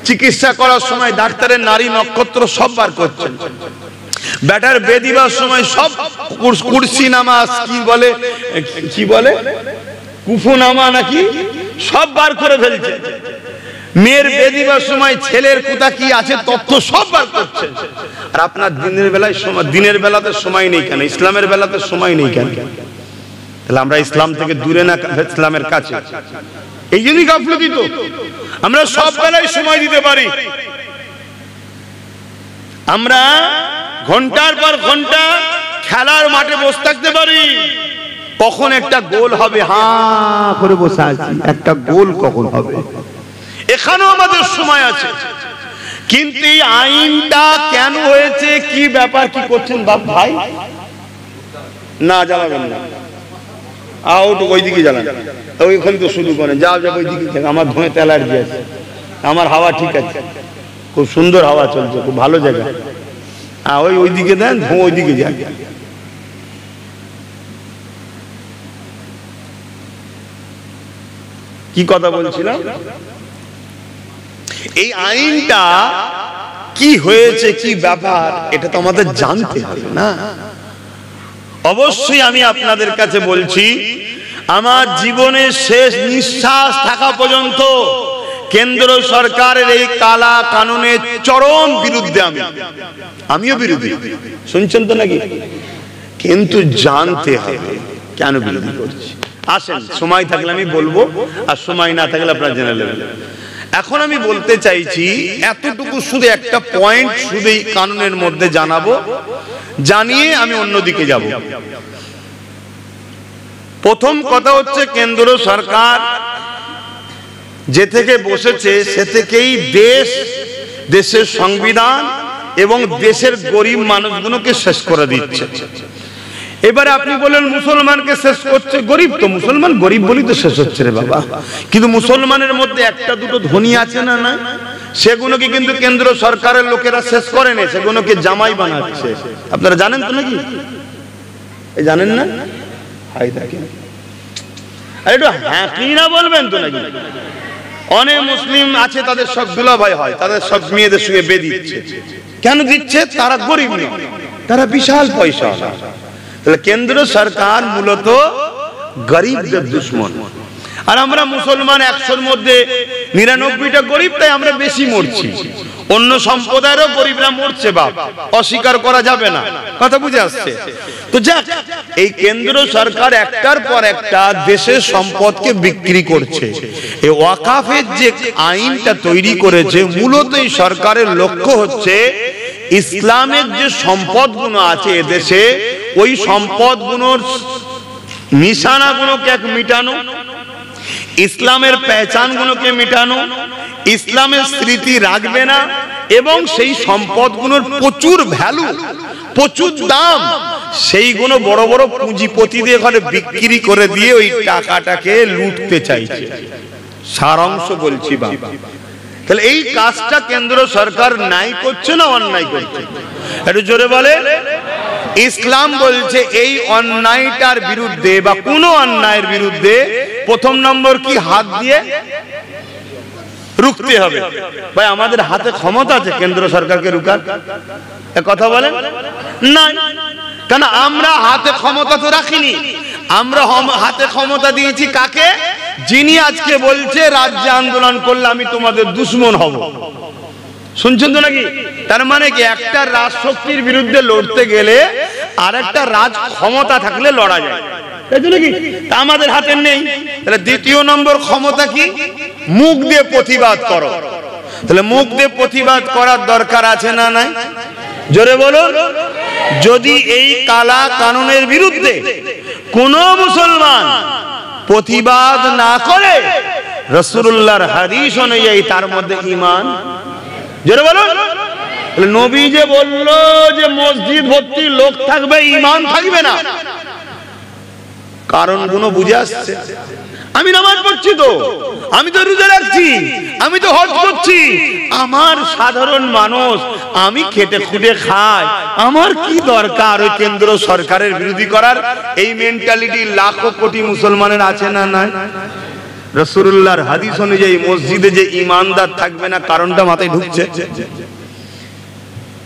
চিকিৎসা করার সময় ডাক্তারের নারী নক্ষত্র সব বার করছেন, ব্যাটার বেদিবার সময় সব কুরসি নামাজ কি বলে কুফুনামা নাকি সব বার করে ফেলছে। মেয়ের বেদিবার সময় ছেলের কোথা কি আছে তথ্য সব বার করছে। আর আপনার দিনের বেলায় সময়, দিনের বেলাতে সময় নেই কেন? ইসলামের বেলাতে সময় নেই কেন? তাহলে আমরা ইসলাম থেকে দূরে না ইসলামের কাছে? এই জন্যই গাফলতি তো। আমরা সব বেলায় সময় দিতে পারি, আমরা ঘন্টার পর ঘন্টা খেলার মাঠে বসে থাকতে পারি। কখন একটা গোল হবে হাঁ করে বসে আছি, একটা গোল কখন হবে, এখানেও আমাদের সময় আছে। কিন্তু এই আইনটা কেন হয়েছে, কি ব্যাপার, কি করছেন বাপ ভাই? না জ্বালাবেন না, আউট ওইদিকে জ্বালান, ওইখানে তো শুরু করেন, যাও যাও ওইদিকে। আমার ধোঁয়াতে অ্যালার্জি আছে, আমার হাওয়া ঠিক আছে, খুব সুন্দর হাওয়া চলছে, খুব ভালো জায়গা। ওইদিকে দেন, ধোঁয়া ওইদিকে যান। কি কথা বলছিলাম? এই আইনটা কি হয়েছে, কি ব্যাপার, এটা তো আমাদের জানতে হবে না? অবশ্যই আমি আপনাদের কাছে বলছি, আমার জীবনের শেষ নিঃশ্বাস থাকা পর্যন্ত কেন্দ্র সরকারের এই কালা কানুনের চরম বিরুদ্ধে আমিও বিরোধী। শুনছেন তো নাকি? কিন্তু জানতে হবে কেন বিরোধী করছি। আসেন, সময় থাকলে আমি বলবো, আর সময় না থাকলে আপনারা জেনে নেবেন। এখন আমি বলতে চাইছি এতটুকু, শুধু একটা পয়েন্ট শুধু এই কানুনের মধ্যে জানাবো, জানিয়ে আমি অন্যদিকে যাব। প্রথম কথা হচ্ছে, কেন্দ্র সরকার যে থেকে বসেছে সে থেকেই দেশের সংবিধান এবং দেশের গরিব মানুষগুলোকে শেষ করে দিচ্ছে। এবারে আপনি বলেন মুসলমানকে শেষ করছে, গরিব তো, মুসলমান গরিব বলি তো শেষ হচ্ছে রে বাবা। কিন্তু মুসলমানের মধ্যে একটা দুটো ধনী আছে না, না? সেগুলোকে কিন্তু কেন্দ্র সরকারের লোকেরা শেষ করে না, সেগুলোকে জামাই বানাচ্ছে। আপনারা জানেন তো নাকি? জানেন না? হাই দেখেন, আরে একটু হ্যাঁ কি না বলবেন তো নাকি? অনেক মুসলিম আছে, তাদের সব দুলাভাই হয়, তাদের সব মেয়েদের সঙ্গে বিয়ে দিচ্ছে। কেন দিচ্ছে? তারা গরিব নয়, তারা বিশাল পয়সা। তাহলে কেন্দ্র সরকার মূলত গরিবদের দুশ্মন। আর আমরা মুসলমান 100-র মধ্যে 99টা গরিব, তাই আমরা বেশি মরছি। অন্য সম্প্রদায়েরও গরিবরা মরছে, বাপ, অস্বীকার করা যাবে না। কথা বুঝে আসছে তো? যাক, এই কেন্দ্র সরকার একটার পর একটা দেশের সম্পদকে বিক্রি করছে। এই ওয়াকাফের যে আইনটা তৈরি করেছে, মূলত এই সরকারের লক্ষ্য হচ্ছে ইসলামের যে সম্পদগুলো আছে এদেশে, ওই সম্পদগুলোর নিশানাগুলোকে মিটানো, ইসলামের পেহচানগুলোকে মিটানো, ইসলামের স্মৃতি রাখবে না, এবং সেই সম্পদগুলোর প্রচুর ভ্যালু, প্রচুর দাম, সেইগুলো বড় বড় পুঁজিপতিদের ঘরে বিক্রি করে দিয়ে ওই টাকাটাকে লুটতে চাইছে। সারাংশ বলছি বাবা, তাহলে এই কাজটা কেন্দ্র সরকার নাই করছে না অন্যায় করছে? একটু জোরে বলে। ইসলাম বলছে এই অন্যায়টার বিরুদ্ধে বা কোনো অন্যায়ের বিরুদ্ধে প্রথম নম্বর কি? হাত দিয়ে রুখতে হবে। ভাই আমাদের হাতে ক্ষমতা আছে কেন্দ্র সরকারকে রুখার? কথা বলেন না, কেন আমরা হাতে ক্ষমতা তো রাখিনি। আমরা হাতে ক্ষমতা দিয়েছি কাকে? যিনি আজকে বলছে রাজ্যে আন্দোলন করলে আমি তোমাদের দুশ্মন হব। শুনছেন তো নাকি? তার মানে কি, একটা রাজশক্তির বিরুদ্ধে লড়তে গেলে আর একটা রাজ ক্ষমতা থাকলে লড়া যায়, তাই তো নাকি? তা আমাদের হাতে নেই। তাহলে দ্বিতীয় নম্বর ক্ষমতা কি? মুখ দিয়ে প্রতিবাদ করো। তাহলে মুখ দিয়ে প্রতিবাদ করার দরকার আছে না নাই? জোরে বলুন। যদি এই কালা কানুনের বিরুদ্ধে কোন মুসলমান প্রতিবাদ না করে, রাসূলুল্লাহর হাদিস অনুযায়ী তার মধ্যে ঈমান। জোরে বলুন। নবী যে বলল যে মসজিদ ভর্তি লোক থাকবে, ঈমান থাকবে না, কারণগুলো বুঝে আসছে। আমি নামাজ পড়ছি তো, আমি তো রোজা রাখছি, আমি তো হজ করছি, আমার সাধারণ মানুষ, আমি খেটে খুঁটে খাই, আমার কি দরকার ওই কেন্দ্র সরকারের বিরোধী করার? এই মেন্টালিটি লাখো কোটি মুসলমানের আছে না নাই? রাসূলুল্লাহর হাদিস অনুযায়ী মসজিদে যে ঈমানদার থাকবে না, কারণটা মাথায় ঢুকছে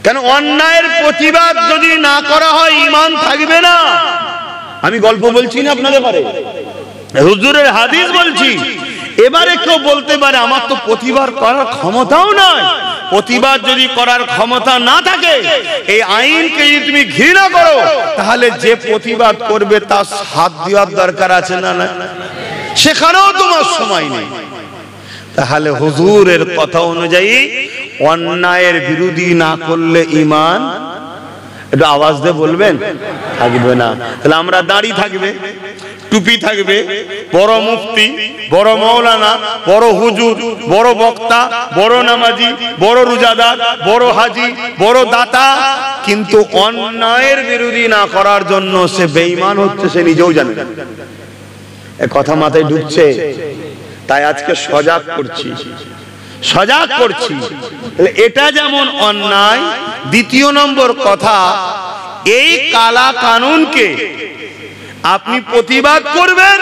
কেন? অন্যায়ের প্রতিবাদ যদি না করা হয় ঈমান থাকবে না। আমি গল্প বলছি না আপনাদের পারে, হুজুরের হাদিস বলছি। এবারে কেউ বলতে পারে আমার তো প্রতিবাদ করার ক্ষমতাও নাই। প্রতিবাদ যদি করার ক্ষমতা না থাকে, এই আইনকে যদি তুমি ঘৃণা করো, তাহলে যে প্রতিবাদ করবে তার হাত দেওয়ার দরকার আছে না না? সেখানেও তোমার সময় নেই। তাহলে হুজুরের কথা অনুযায়ী অন্যায়ের বিরোধী না করলে ঈমান, একটু আওয়াজ দিয়ে বলবেন, থাকবে না। তাহলে আমরা দাড়ি থাকবে, টুপি থাকবে, বড় মুফতি, বড় মাওলানা, বড় হুজুর, বড় বক্তা, বড় নামাজি, বড় রোজাদার, বড় হাজি, বড় দাতা, কিন্তু অন্যায়ের বিরোধী না করার জন্য সে বেঈমান হচ্ছে, সে নিজেও জানে। এ কথা মাথায় ঢুকছে? তাই আজকে সজাগ করছি, সজাগ করছি। এটা যেমন অন্যায়। দ্বিতীয় নম্বর কথা, এই কালা কানুনকে আপনি প্রতিবাদ করবেন,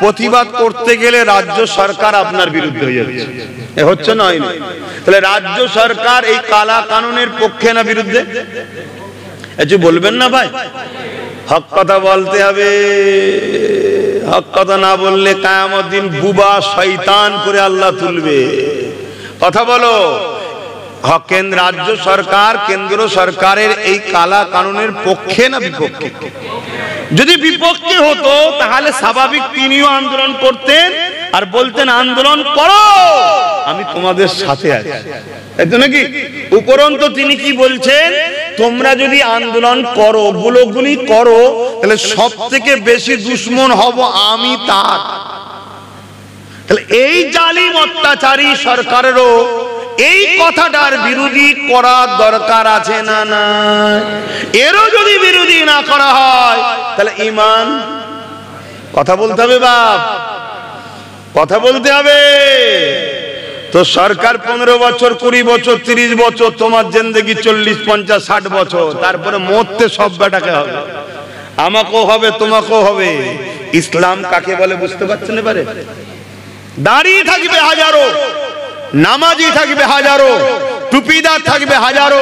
প্রতিবাদ করতে গেলে রাজ্য সরকার আপনার বিরুদ্ধে হয়ে যাচ্ছে। এ হচ্ছে না? তাহলে রাজ্য সরকার এই কালা কানুনের পক্ষে না বিরুদ্ধে? একটু বলবেন না ভাই? হক কথা বলতে হবে। হক কথা না বললে কিয়ামত দিন বুবা শয়তান করে আল্লাহ তুলবে। কথা বলো। রাজ্য সরকার, কেন্দ্র সরকারের এই কালা কানুনের পক্ষে না বিপক্ষে? যদি বিপক্ষে হতো তাহলে স্বাভাবিক তিনিও আন্দোলন করতেন আর বলতেন আন্দোলন করো, আমি তোমাদের সাথে আছি, তাই তো নাকি? উপরন্ত তিনি কি বলছেন? তোমরা যদি আন্দোলন করো, গুলোগুলি করো, তাহলে সব থেকে বেশি দুশ্মন হব আমি তার। তাহলে এই জালিম অত্যাচারী সরকারেরও এই কথাটার বিরোধী করার দরকার আছে না না? এরও যদি বিরোধী না করা হয় তাহলে ঈমান। কথা বলতে হবে বাপ, কথা বলতে হবে। তো সরকার 15 বছর, 20 বছর, 30 বছর, তোমার জিন্দেগি 40, 50, 60 বছর, তারপরে মরতে সব বেটাকে হবে, আমাকেও হবে, তোমাকেও হবে। ইসলাম কাকে বলে বুঝতে পারছেন এবারে? দাঁড়িয়ে থাকবে হাজারো, নামাজি থাকবে হাজারো, টুপিদার থাকবে হাজারো,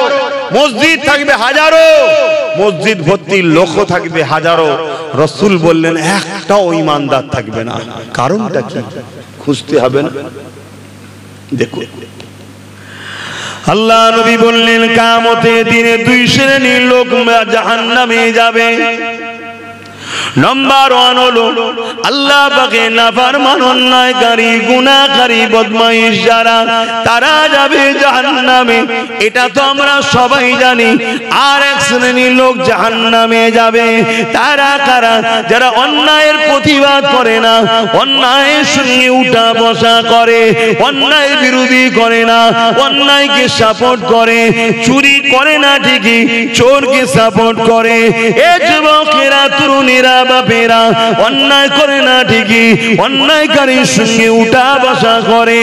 মসজিদ থাকবে হাজারো, মসজিদ ভর্তি লোক থাকবে হাজারো। রাসূল বললেন একটাও ঈমানদার থাকবে না। কারণটা কি? খুঁজতে হবে না? দেখো, আল্লাহ নবী বললেন কিয়ামতের দিনে দুই শ্রেণীর লোক জাহান্নামে যাবে। নাম্বার 1 হলো আল্লাহ পাকের নাফরমান অন্যায়কারী গুনাহকারী বদমাইশ যারা তারা যাবে জাহান্নামে, এটা তো আমরা সবাই জানি। আর এক শ্রেণীর লোক জাহান্নামে যাবে, তারা কারা? যারা অন্যায়ের প্রতিবাদ করে না, অন্যায়ের সঙ্গে উঠা বসা করে, অন্যায় বিরোধী করে না, অন্যায়কে সাপোর্ট করে, চুরি করে না ঠিকই চোরকে সাপোর্ট করে। এ যুবকেরা, তরুণীরা, বাপেরা অন্যায় করে না ঠিকই অন্যায়কারীর সঙ্গে উঠা বসা করে।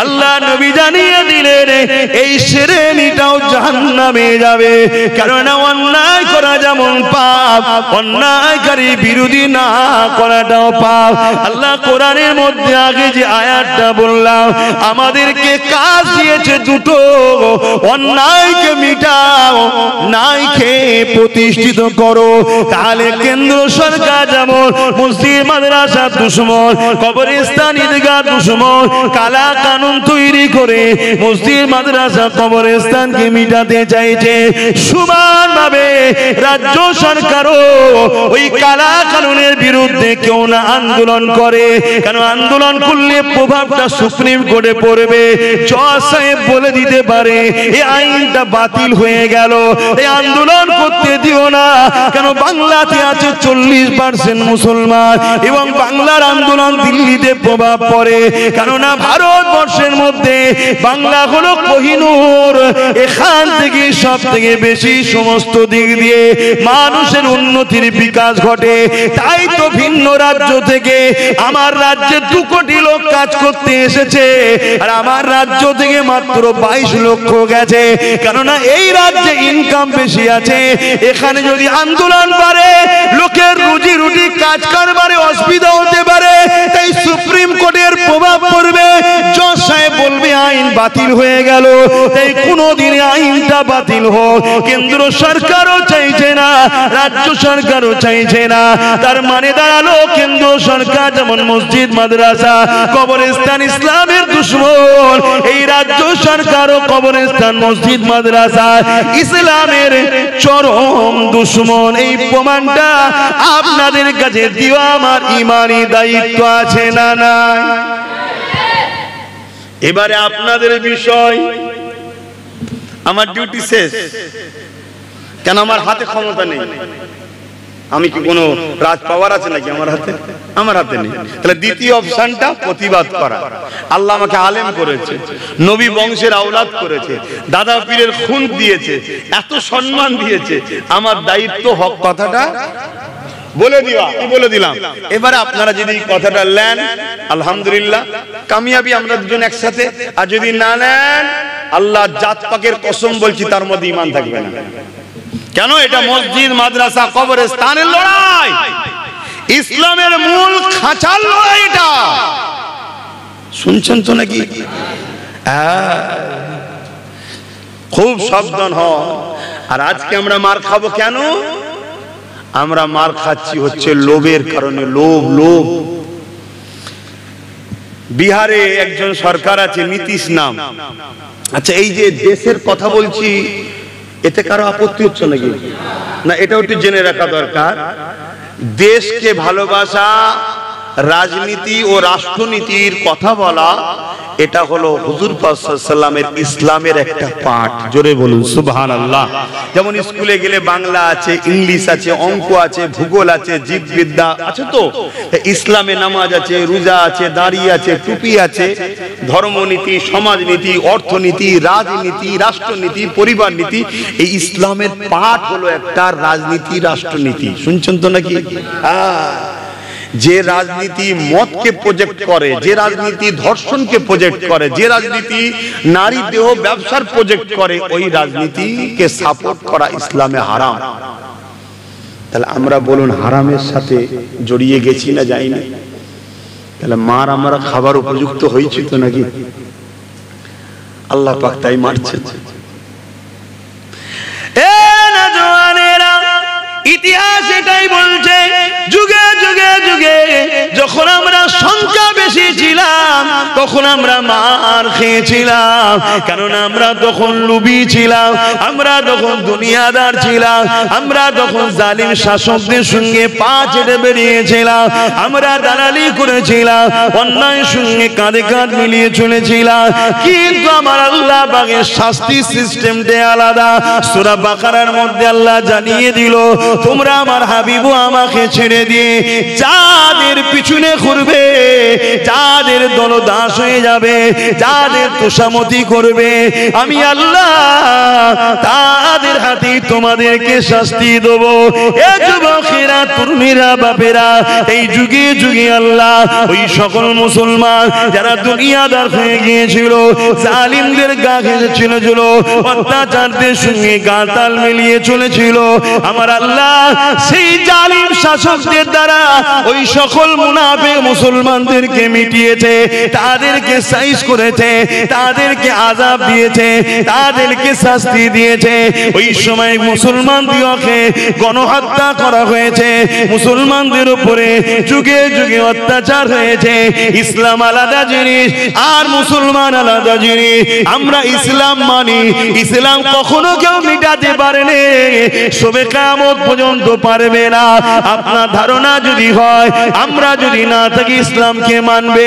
আল্লাহ নবী জানিয়ে দিলেন এই শ্রেণীটাও জাহান্নামে যাবে। কারণ অন্যায় করা যেমন পাপ, অন্যায়কারী বিরোধী না করাটাও পাপ। আল্লাহ কোরআনের মধ্যে আগে যে আয়াতটা বললাম, আমাদেরকে কাজ দিয়েছে দুটো, অন্যায়কে মিটাও, ন্যায়কে প্রতিষ্ঠিত করো। তাহলে কেন্দ্র সরকার যেমন মসজিদ মাদ্রাসা দুশমন, কবরস্থান ঈদগাহ দুশমন, কালা কানুন তৈরি করে মসজিদ মাদ্রাসা কবরস্থানকে মিটাতে চাইছে, সমানভাবে রাজ্য সরকারও ওই কালা কানুনের বিরুদ্ধে কেউ না আন্দোলন করে। কেন আন্দোলন করলে প্রভাবটা সুপ্রিম কোর্টে পড়বে। জজ সাহেব বলে দিতে পারে এই আইনটা বাতিল হয়ে গেল, এই আন্দোলন করতে দিও না। কেন বাংলাতে আছে 40% মুসলমান এবং বাংলার আন্দোলন দিল্লিতে প্রভাব পড়ে। কেননা ভারতবর্ষের মধ্যে বাংলা হলো কোহিনূর, এখান থেকে সব থেকে বেশি সমস্ত দিক দিয়ে মানুষের উন্নতির বিকাশ ঘটে। তাই তো ভিন্ন রাজ্য থেকে আমার রাজ্যে 2 কোটি লোক কাজ করতে এসেছে, আর আমার রাজ্য থেকে মাত্র 22 লক্ষ গেছে। কেননা এই রাজ্যে ইনকাম বেশি আছে। এখানে যদি আন্দোলন বাড়ে, লোকের রুজি রুটি কাজ কারবারে অসুবিধা হতে পারে। তাই সুপ্রিম কোর্টের প্রভাব পড়বে, জজ সাহেব বলবে আইন বাতিল হয়ে গেল। তাই কোনোদিন আইনটা বাতিল হোক কেন্দ্র সরকারও চাইছে না, রাজ্য সরকারও চাইছে না। তার মানে দাঁড়ালো কেন্দ্র সরকার যেমন মসজিদ মাদ্রাসা কবরস্থান ইসলামের দুশমন, এই রাজ্য সরকারও কবরস্থান মসজিদ মাদ্রাসা ইসলামের চরম দুশমন। এই প্রমাণটা আপনাদের কাছে দেওয়া আমার ইমানি দায়িত্ব আছে না নাই? এবারে আপনাদের বিষয়, আমার ডিউটি শেষ। কেন আমার হাতে ক্ষমতা নেই? আমি কি কোনো রাজ পাওয়ার আছে নাকি আমার হাতে? আমার হাতে নেই। তাহলে দ্বিতীয় অপশনটা প্রতিবাদ করা। আল্লাহ আমাকে আলেম করেছে, নবী বংশের আওলাদ করেছে, দাদা পীরের খুন দিয়েছে, এত সম্মান দিয়েছে, আমার দায়িত্ব হক কথাটা বলে দিবা। বলে দিলাম। এবারে আপনারা যদি কথাটা নেন আলহামদুলিল্লাহ, কামিয়াবি আমরা দুজন একসাথে। আর যদি না নেন, আল্লাহ জাত পাকের কসম বলছি তার মধ্যে ঈমান থাকবে না। কেন? এটা মসজিদ মাদ্রাসা কবরস্থানের লড়াই, ইসলামের মূল খাঁচার লড়াই। এটা শুনছেন তো নাকি? খুব সাবধান হন। আর আজকে আমরা মার খাবো কেন? আমরা মার খাচ্ছি হচ্ছে লোভের কারণে। লোভ। বিহারে একজন সরকার আছে, নীতিশ নাম। আচ্ছা, এই যে দেশের কথা বলছি, এতে কারো আপত্তি হচ্ছে নাকি? না, এটাও একটু জেনে রাখা দরকার। দেশকে ভালোবাসা, রাজনীতি ও রাষ্ট্রনীতির কথা বলা, এটা হলো হুজুর পাক সাল্লাল্লাহু আলাইহি ওয়াসাল্লামের ইসলামের একটা পাঠ। জোরে বলুন সুবহানাল্লাহ। যেমন স্কুলে গেলে বাংলা আছে, ইংলিশ আছে, অঙ্ক আছে, ভূগোল আছে, জীববিদ্যা আছে। তো ইসলামে নামাজ আছে, রোজা আছে, দাড়ি আছে, টুপি আছে, ধর্মনীতি, সমাজনীতি, অর্থনীতি, রাজনীতি, রাষ্ট্রনীতি, পরিবার নীতি। এই ইসলামের পাঠ হলো একটা রাজনীতি, রাষ্ট্রনীতি। শুনছেন তো নাকি? যে রাজনীতি মতকে প্রজেক্ট করে, যে রাজনীতি ধর্ষণকে প্রজেক্ট করে, যে রাজনীতি নারী দেহ ব্যবসার প্রজেক্ট করে, ওই রাজনীতিকে সাপোর্ট করা ইসলামে হারাম। তাহলে আমরা বলুন, হারামের সাথে জড়িয়ে গেছি না যাইনি? তাহলে মার আমরা খাবার উপযুক্ত হয়েছি তো নাকি? আল্লাহ পাক তাই মারছেন। ইতিহাস এটাই বলছে, যুগে যুগে যুগে যুগে যখন আমরা সংখ্যা বেশি ছিলাম তখন আমরা মার খেয়েছিলাম, কারণ আমরা তখন লোভী ছিলাম, আমরা তখন দুনিয়াদার ছিলাম, আমরা তখন জালিম শাসকদের সঙ্গে পা চেটে বেরিয়েছিলাম, আমরা দালালি করেছিলাম, অন্যায়ের সঙ্গে কাঁধে কাঁধ মিলিয়ে চলেছিলাম। কিন্তু আমার আল্লাহ পাকের শাস্তি সিস্টেমটা আলাদা। সূরা বাকারার মধ্যে আল্লাহ জানিয়ে দিল, তোমরা আমার হাবিবু আমাকে ছেড়ে দিয়ে যাদের পিছনে ঘুরবে, যাদের দলদাস হয়ে যাবে, যাদের তোষামতি করবে, আমি আল্লাহ তাদের হাতে তোমাদেরকে শাস্তি দেব। এ যুবকেরা, তরুণীরা, বাপেরা, এই যুগে যুগে আল্লাহ ওই সকল মুসলমান যারা দুনিয়াদার হয়ে গিয়েছিল, জালিমদের গা ঘেঁষেছিল, অত্যাচারদের সঙ্গে গা তাল মিলিয়ে চলেছিল, আমার আল্লাহ সেই জালিম শাসকদের দ্বারা ওই সকল মুনাফিক মুসলমানদেরকে মিটিয়েছে, তাদেরকে সাইজ করেছে, তাদেরকে আযাব দিয়েছে, তাদেরকে শাস্তি দিয়েছে। ওই সময় মুসলমানদেরকে গণহত্যা করা হয়েছে, মুসলমানদের উপরে যুগে যুগে অত্যাচার হয়েছে। ইসলাম আলাদা জিনিস আর মুসলমান আলাদা জিনিস। আমরা ইসলাম মানি, ইসলাম কখনো কেউ মিটাতে পারেনি, সবে কিয়ামত পর্যন্ত পারবে না। আপনার ধারণা যদি হয় আমরা যদি না থাকি ইসলামকে মানবে,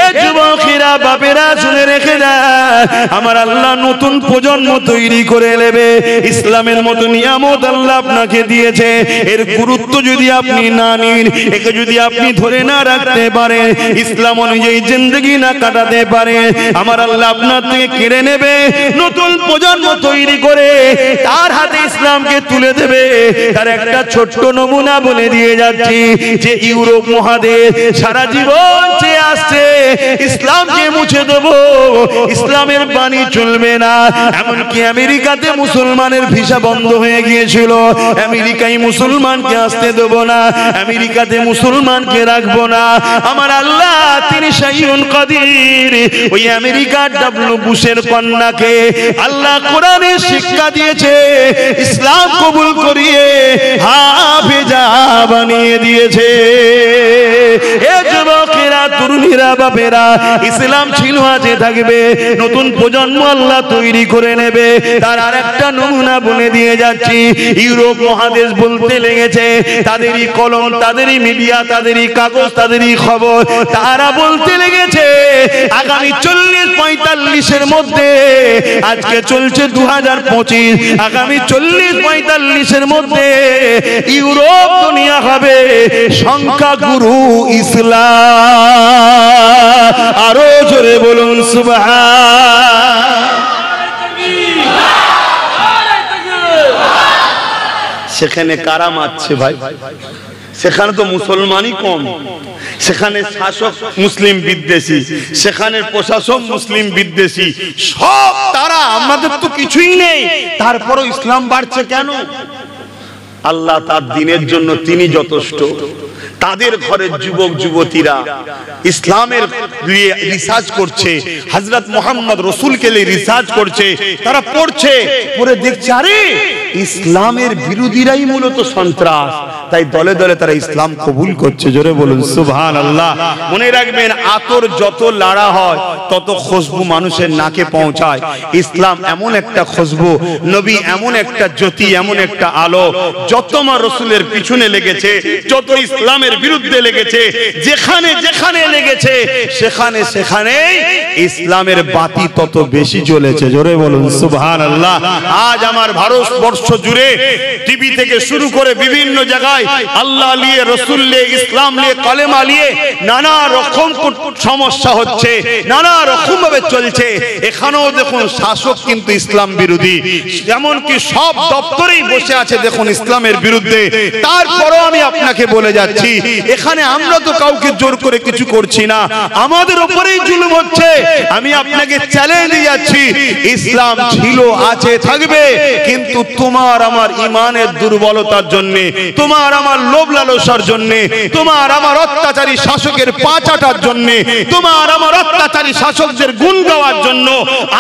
এ যুবকেরা, বাপেরা, শুনে রেখে দেয়, আমার আল্লাহ নতুন প্রজন্ম তৈরি করে নেবে। ইসলামের মতো নিয়ামত আল্লাহ আপনাকে দিয়েছে, এর গুরুত্ব যদি আপনি না নিন, একে যদি আপনি ধরে না রাখতে পারেন, ইসলাম অনুযায়ী জিন্দেগি না কাটাতে পারেন, আমার আল্লাহ আপনার থেকে কেড়ে নেবে। নতুন প্রজন্ম তৈরি করে তার হাতে ইসলামকে তুলে দেবে। তার একটা ছোট্ট নমুনা বলে দিয়ে যাচ্ছি, যে ইউরোপ মহাদেশ সারা জীবন চেয়ে আসছে ইসলামকে মুছে দেব, ইসলামের বাণী চলবে না। এমনকি আমেরিকাতে মুসলমানের ভিসা বন্ধ হয়ে গিয়েছিল, আমেরিকায় মুসলমানকে আসতে দেব না, আমেরিকাতে মুসলমানকে রাখবো না। আমার আল্লাহ তিনি শাইউন কাদির। ওই আমেরিকার ডব্লিউ বুশের কন্যাকে আল্লাহ কোরআনের শিক্ষা দিয়েছে, ইসলাম কবুল করিয়ে হাফেজা বানিয়ে দিয়েছে। এ যুবকেরা, তরুণীরা, বাপেরা, ইসলাম ছিল, আছে, থাকবে, নতুন প্রজন্ম আল্লাহ তৈরি করে নেবে। তার আরেকটা নমুনা বলে দিয়ে যাচ্ছি, ইউরোপ মহাদেশ বলতে লেগেছে, তাদেরই কলম, তাদেরই মিডিয়া, তাদেরই কাগজ, তাদেরই খবর, তারা বলতে লেগেছে আগামী 40-45 মধ্যে, আজকে চলছে 2025, আগামী 40-45 মধ্যে ইউরোপ দুনিয়া হবে সংখ্যাগুরু ইসলাম। আরো জোরে বলুন সুবহান। সেখানে কারা মারছে ভাই? সেখানে তো মুসলমানই কম, সেখানে শাসক মুসলিম বিদ্বেষী, সেখানে প্রশাসক মুসলিম বিদ্বেষী, সব তারা। আমাদের তো কিছুই নেই, তারপরও ইসলাম বাড়ছে কেন? আল্লাহ তার দ্বীনের জন্য তিনি যথেষ্ট। তাদের ঘরের যুবক যুবতীরা ইসলামের নিয়ে রিসার্চ করছে, হযরত মুহাম্মদ রাসূলকে নিয়ে রিসার্চ করছে, তারা পড়ছে, পড়ে দেখছে আরে ইসলামের বিরোধীরাই মূলত সন্ত্রাস, তাই দলে দলে তারা ইসলাম কবুল করছে। জোরে বলুন সুবহানাল্লাহ। মনে রাখবেন, আতর যত লাড়া হয় তত খুশবু মানুষের নাকে পৌঁছায়। ইসলাম এমন একটা খুশবু, নবী এমন একটা জ্যোতি, এমন একটা আলো, যত আমার রাসূলের পিছনে লেগেছে, যত ইসলামের বিরুদ্ধে লেগেছে, যেখানে যেখানে লেগেছে সেখানে সেখানে ইসলামের বাতি তত বেশি জ্বলেছে। জোরে বলুন সুবহানাল্লাহ। আজ আমার ভারতবর্ষ জুড়ে টিভি থেকে শুরু করে বিভিন্ন জায়গায় আল্লাহ নিয়ে, রাসূল নিয়ে, ইসলাম নিয়ে, কালেমা নিয়ে নানা রকম সমস্যা হচ্ছে, নানা রকম ভাবে চলছে। এখানেও দেখুন শাসক কিন্তু ইসলাম বিরোধী, এমনকি সব দপ্তরেই বসে আছে দেখুন ইসলামের বিরুদ্ধে। তারপরেও আমি আপনাকে বলে যাচ্ছি, এখানে আমরা তো কাউকে জোর করে কিছু করছি না, আমাদের উপরেই জুলুম হচ্ছে। আমি আপনাকে চ্যালেঞ্জ দিয়ে যাচ্ছি, ইসলাম ছিল, আছে, থাকবে, কিন্তু তোমার আমার ইমানের দুর্বলতার জন্য, তোমার আমার লোভ লালসার জন্য, তোমার আমার অত্যাচারী শাসকের পা চাটার জন্য তোমার আমার অত্যাচারী শাসকদের গুণ গাওয়ার জন্য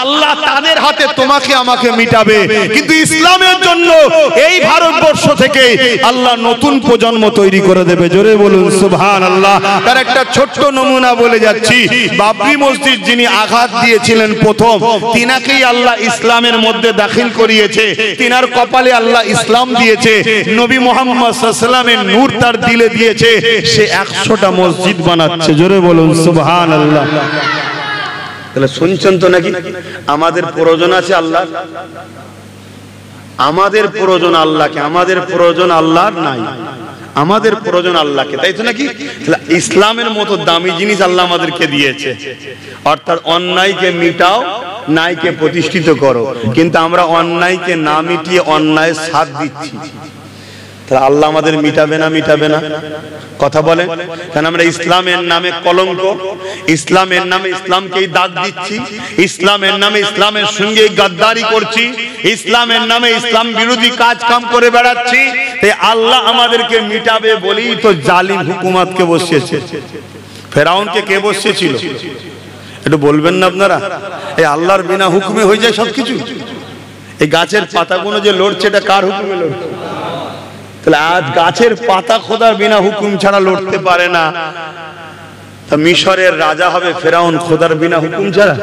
আল্লাহ তাদের হাতে তোমাকে আমাকে মিটাবে। কিন্তু ইসলামের জন্য এই ভারতবর্ষ থেকে আল্লাহ নতুন প্রজন্ম তৈরি করে দেবে। জোরে বলুন সুবহানাল্লাহ। তার একটা ছোট্ট নমুনা বলে যাচ্ছি। বাবরি মসজিদ যিনি আঘাত দিয়েছিলেন প্রথম, তিনাকেই আল্লাহ ইসলামের মধ্যে দাখিল করিয়েছে। তিনার কপালে আল্লাহ ইসলাম দিয়েছে। নবী মুহাম্মদ সাল্লাল্লাহু আলাইহি ওয়াসাল্লামের নূর তার দিলে দিয়েছে। সে 100টা মসজিদ বানাচ্ছে। জোরে বলুন সুবহানাল্লাহ। তাহলে শুনছেন তো নাকি? আমাদের প্রয়োজন আছে আল্লাহ, আমাদের প্রয়োজন আল্লাহকে, আমাদের প্রয়োজন আল্লাহর নাই, আমাদের প্রয়োজন আল্লাহকে, তাই তো নাকি? ইসলামের মতো দামি জিনিস আল্লাহ আমাদেরকে দিয়েছে, অর্থাৎ অন্যায়কে মিটাও, ন্যায়কে প্রতিষ্ঠিত করো। কিন্তু আমরা অন্যায়কে না মিটিয়ে অন্যায়ের সাথ দিচ্ছি। তাহলে আল্লাহ আমাদের মিটাবে না? মিটাবে না? কথা বলেন। কারণ আমরা ইসলামের নামে কলঙ্ক, ইসলামের নামে ইসলামকেই দাগ দিচ্ছি, ইসলামের নামে ইসলামের সঙ্গে গাদ্দারি করছি, ইসলামের নামে ইসলাম বিরোধী কাজ কাম করে বেড়াচ্ছি। তাই আল্লাহ আমাদেরকে মিটাবে বলেই তো জালিম হুকুমতকে বসিয়েছে। ফেরাউনকে কে বসিয়েছিল? একটু বলবেন না আপনারা? এই আল্লাহর বিনা হুকুমে হয়ে যায় সবকিছু। এই গাছের পাতাগুলো যে লড়ছে, এটা কার হুকুমে লড়ছে? তাহলে আজ গাছের পাতা খোদার বিনা হুকুম ছাড়া লড়তে পারে না। তা মিশরের রাজা হবে ফেরাউন খোদার বিনা হুকুম ছাড়া?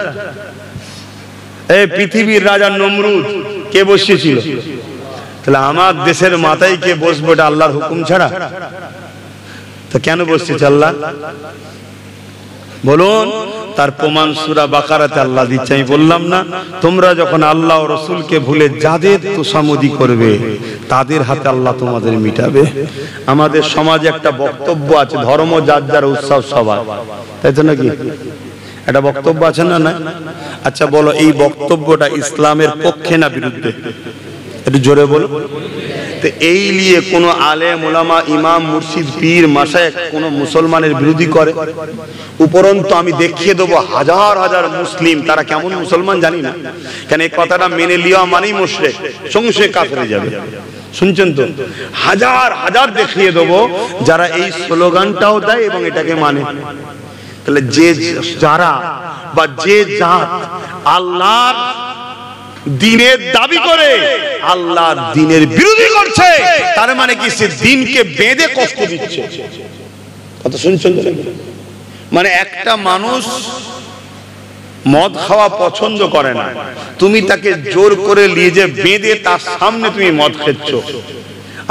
এই পৃথিবীর রাজা নমরুদ কে বসিয়েছিল? তাহলে আমার দেশের মাথায় কে বসবে এটা আল্লাহর হুকুম ছাড়া? তো কেন বসছে আল্লাহ বলুন? তার প্রমাণ সূরা বাকারাতে আল্লাহ দিচ্ছে। আমি বললাম না, তোমরা যখন আল্লাহ ও রাসূলকে ভুলে যাদের তোষামোদি করবে তাদের হাতে আল্লাহ তোমাদের মিটাবে। আমাদের সমাজে একটা বক্তব্য আছে, ধর্ম যার যার উৎসব সবার, তাই তো নাকি? একটা বক্তব্য আছে না? না? আচ্ছা বলো, এই বক্তব্যটা ইসলামের পক্ষে না বিরুদ্ধে? একটু জোরে বলো। তো এই নিয়ে কোন আলেম ওলামা ইমাম মুর্শিদ পীর মাশায়েখ কোন মুসলমানের বিরোধী করে? উপরন্তু আমি দেখিয়ে দেবো হাজার হাজার মুসলিম তারা কেমন মুসলমান জানি না, কেন এই কথাটা মেনে লিয়া মানেই মুশরিক, সংশয় কাফের হয়ে যাবে। শুনছেন তো? হাজার হাজার দেখিয়ে দেবো যারা এই স্লোগানটাও দেয় এবং এটাকে মানে। তাহলে যে যারা বা যে জাত আল্লাহর দিনের দাবি করে আল্লাহর দিনের বিরোধী করছে, তার মানে কি সে দিনকে বেঁধে কষ্ট দিচ্ছে। কথা শুনছেন? মানে একটা মানুষ মদ খাওয়া পছন্দ করে না, তুমি তাকে জোর করে নিয়ে যে বেঁধে তার সামনে তুমি মদ খেচ্ছ,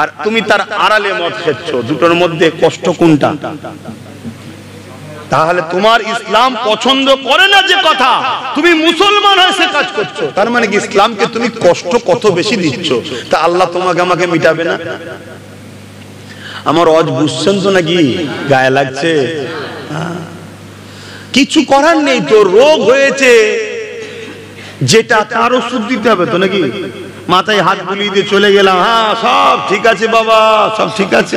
আর তুমি তার আড়ালে মদ খেচ্ছ, দুটোর মধ্যে কষ্ট কোনটা? তাহলে তোমার ইসলাম পছন্দ করে না যে কথা, তুমি মুসলমান হয়ে সে কাজ করছো, তার মানে কি ইসলামকে তুমি কষ্ট কত বেশি দিচ্ছ। তা আল্লাহ তোমাকে আমাকে মিটাবে না? আমার অজ বুঝছেন তো নাকি? গায়ে লাগছে? কিছু করার নেই তো, রোগ হয়েছে যেটা তার ওষুধ দিতে হবে তো নাকি? মাথায় হাত বুলিয়ে দিয়ে চলে গেলাম, হ্যাঁ সব ঠিক আছে বাবা, সব ঠিক আছে।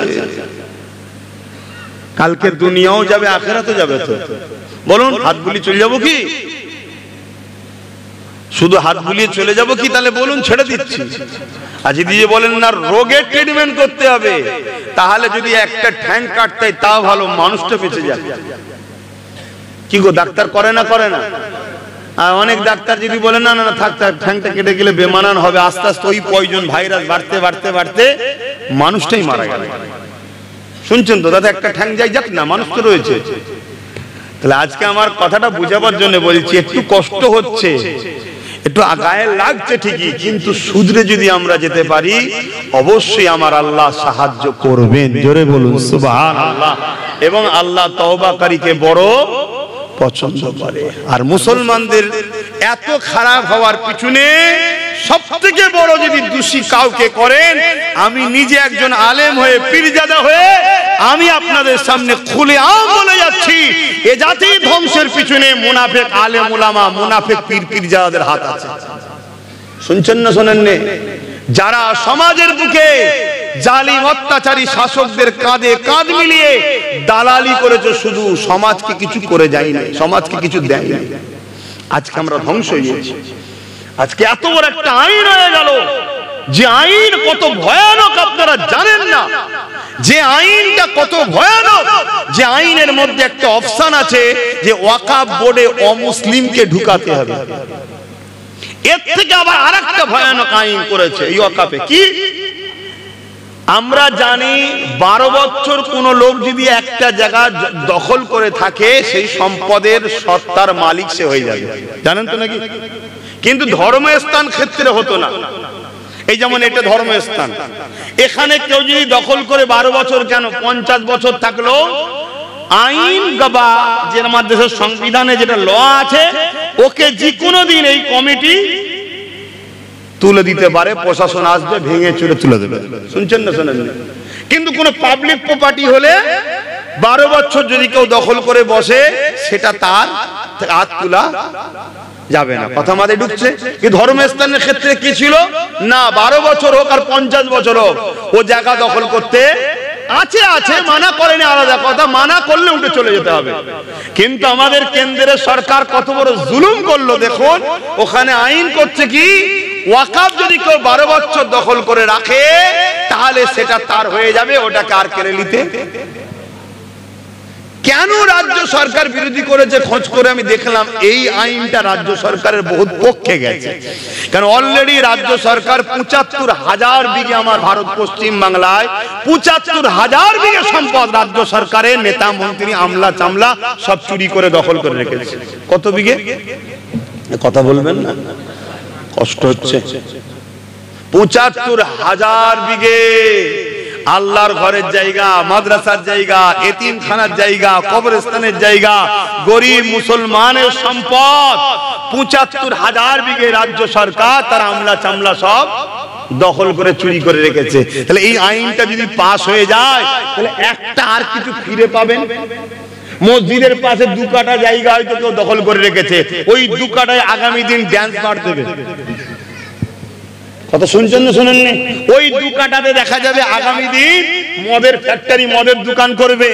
কালকে দুনিয়াও যাবে, আখেরাতও যাবে। তো বলুন, হাত বুলিয়ে চলে যাবো কি? শুধু হাত বুলিয়ে চলে যাবো কি? তাহলে বলুন ছেড়ে দিচ্ছি। আর যদি বলেন না রোগের ট্রিটমেন্ট করতে হবে, তাহলে যদি একটা ঠ্যাং কাটতে হয় তাও ভালো, মানুষটা বেঁচে যাবে। কি গো, ডাক্তার করে না? করে না? আর অনেক ডাক্তার যদি বলে না না না থাক থাক, ঠ্যাংটা কেটে গেলে বেমানান হবে, আস্তে আস্তে ওই পয়জন ভাইরাস বাড়তে বাড়তে বাড়তে মানুষটাই মারা গেল। শুনছেন তো দাদা? একটা ঠ্যাং যাই যাক না, মানুষ তো রয়েছে। তাহলে আজকে আমার কথাটা বুঝাবার জন্য বলছি, একটু কষ্ট হচ্ছে, একটু গায়ে লাগছে ঠিকই, কিন্তু শুধরে যদি আমরা যেতে পারি অবশ্যই আমার আল্লাহ সাহায্য করবেন। জোরে বলুন সুবহানাল্লাহ। এবং আল্লাহ তওবাকারীকে বড় পছন্দ করে। আর মুসলমানদের এত খারাপ হওয়ার পিছনে সবথেকে বড় যদি দোষী কাউকে করেন, আমি নিজে একজন আলেম হয়ে পীরজাদা হয়ে আমি আপনাদের সামনে খুলে বলে যাচ্ছি, এ জাতি ধ্বংসের পিছনে মুনাফিক আলেম উলামা, মুনাফিক পীর পীরজাদাদের হাত আছে। শুনছেন না শোনেন না? যারা সমাজের বুকে জালিম অত্যাচারী শাসকদের কাঁধে কাঁধ মিলিয়ে দালালি করেছে, শুধু সমাজকে কিছু করে যায়নি, সমাজকে কিছু দেয়নি। আজকে আমরা ধ্বংস হয়ে গেছি। আজকে এত বড় একটা আইন হয়ে গেল যে আইন কত ভয়ানক আপনারা জানেন না, যে আইনটা কত ভয়ানক, যে আইনের মধ্যে একটা অপশন আছে যে ওয়াকফ বোর্ডে অমুসলিমকে ঢুকাতে হবে। এর থেকে আবার আরেকটা ভয়ানক আইন করেছে এই ওয়াকফে। কি আমরা জানি 12 বছর কোন লোক যদি একটা জায়গা দখল করে থাকে সেই সম্পদের সত্তার মালিক সে হয়ে যাবে, জানেন তো নাকি? কিন্তু ধর্মস্থান ক্ষেত্রে হতো না। এই যেমন এটা ধর্মস্থান, এখানে কেউ যদি দখল করে 12 বছর কেন 50 বছর থাকলো আইন বা যে আমাদের দেশের সংবিধানে যেটা ল আছে ওকে যে কোনো দিন এই কমিটি তুলে দিতে পারে, প্রশাসন আসবে ভেঙে চুরে তুলে দেবে। শুনছেন না শোনেন? কিন্তু কোন পাবলিক প্রপার্টি হলে 12 বছর যদি কেউ দখল করে বসে সেটা তার হাত তোলা যাবে না। কথা আমাদের ঢুকছে? কিন্তু ধর্মস্থানের ক্ষেত্রে কি ছিল না, 12 বছর হোক আর 50 বছর হোক ও জায়গা দখল করতে আছে আছে, মানা করেনি আলাদা কথা, মানা করলে উঠে চলে যেতে হবে। কিন্তু আমাদের কেন্দ্রের সরকার কত বড় জুলুম করলো দেখুন, ওখানে আইন করছে কি ওয়াকফ যদি কেউ 12 বছর দখল করে রাখে তাহলে সেটা তার হয়ে যাবে, ওটাকে আর কেড়ে নিতে। কেন রাজ্য সরকার বিরোধী করেছে খোঁজ করে আমি দেখলাম এই আইনটা রাজ্য সরকারের বহুত পক্ষে গেছে। কারণ অলরেডি রাজ্য সরকার ৭৫,০০০ বিঘে আমার ভারত পশ্চিম বাংলায় ৭৫,০০০ বিঘে সম্পদ রাজ্য সরকারের নেতা মন্ত্রী আমলা চামলা সব চুরি করে দখল করে রেখেছে। কত বিঘে কথা বলবেন না, কষ্ট হচ্ছে। ৭৫,০০০ বিঘে আল্লাহর ঘরের জায়গা, মাদ্রাসার জায়গা, এতিমখানার জায়গা, কবরস্থানের জায়গা, গরিব মুসলমানের সম্পদ ৭৫,০০০ বিঘে রাজ্য সরকার তার আমলা চামলা সব দখল করে চুরি করে রেখেছে। তাহলে এই আইনটা যদি পাস হয়ে যায় তাহলে একটা আর কিছু ফিরে পাবেন। মসজিদের পাশে 2 কাঠা জায়গা হয়তো কেউ দখল করে রেখেছে, ওই 2 কাঠায় আগামী দিন ড্যান্স বার দেবে। কথা শুনছেন না শোনেননি? ওই 2 কাঠাতে দেখা যাবে আগামী দিন মদের ফ্যাক্টরি, মদের দোকান করবে।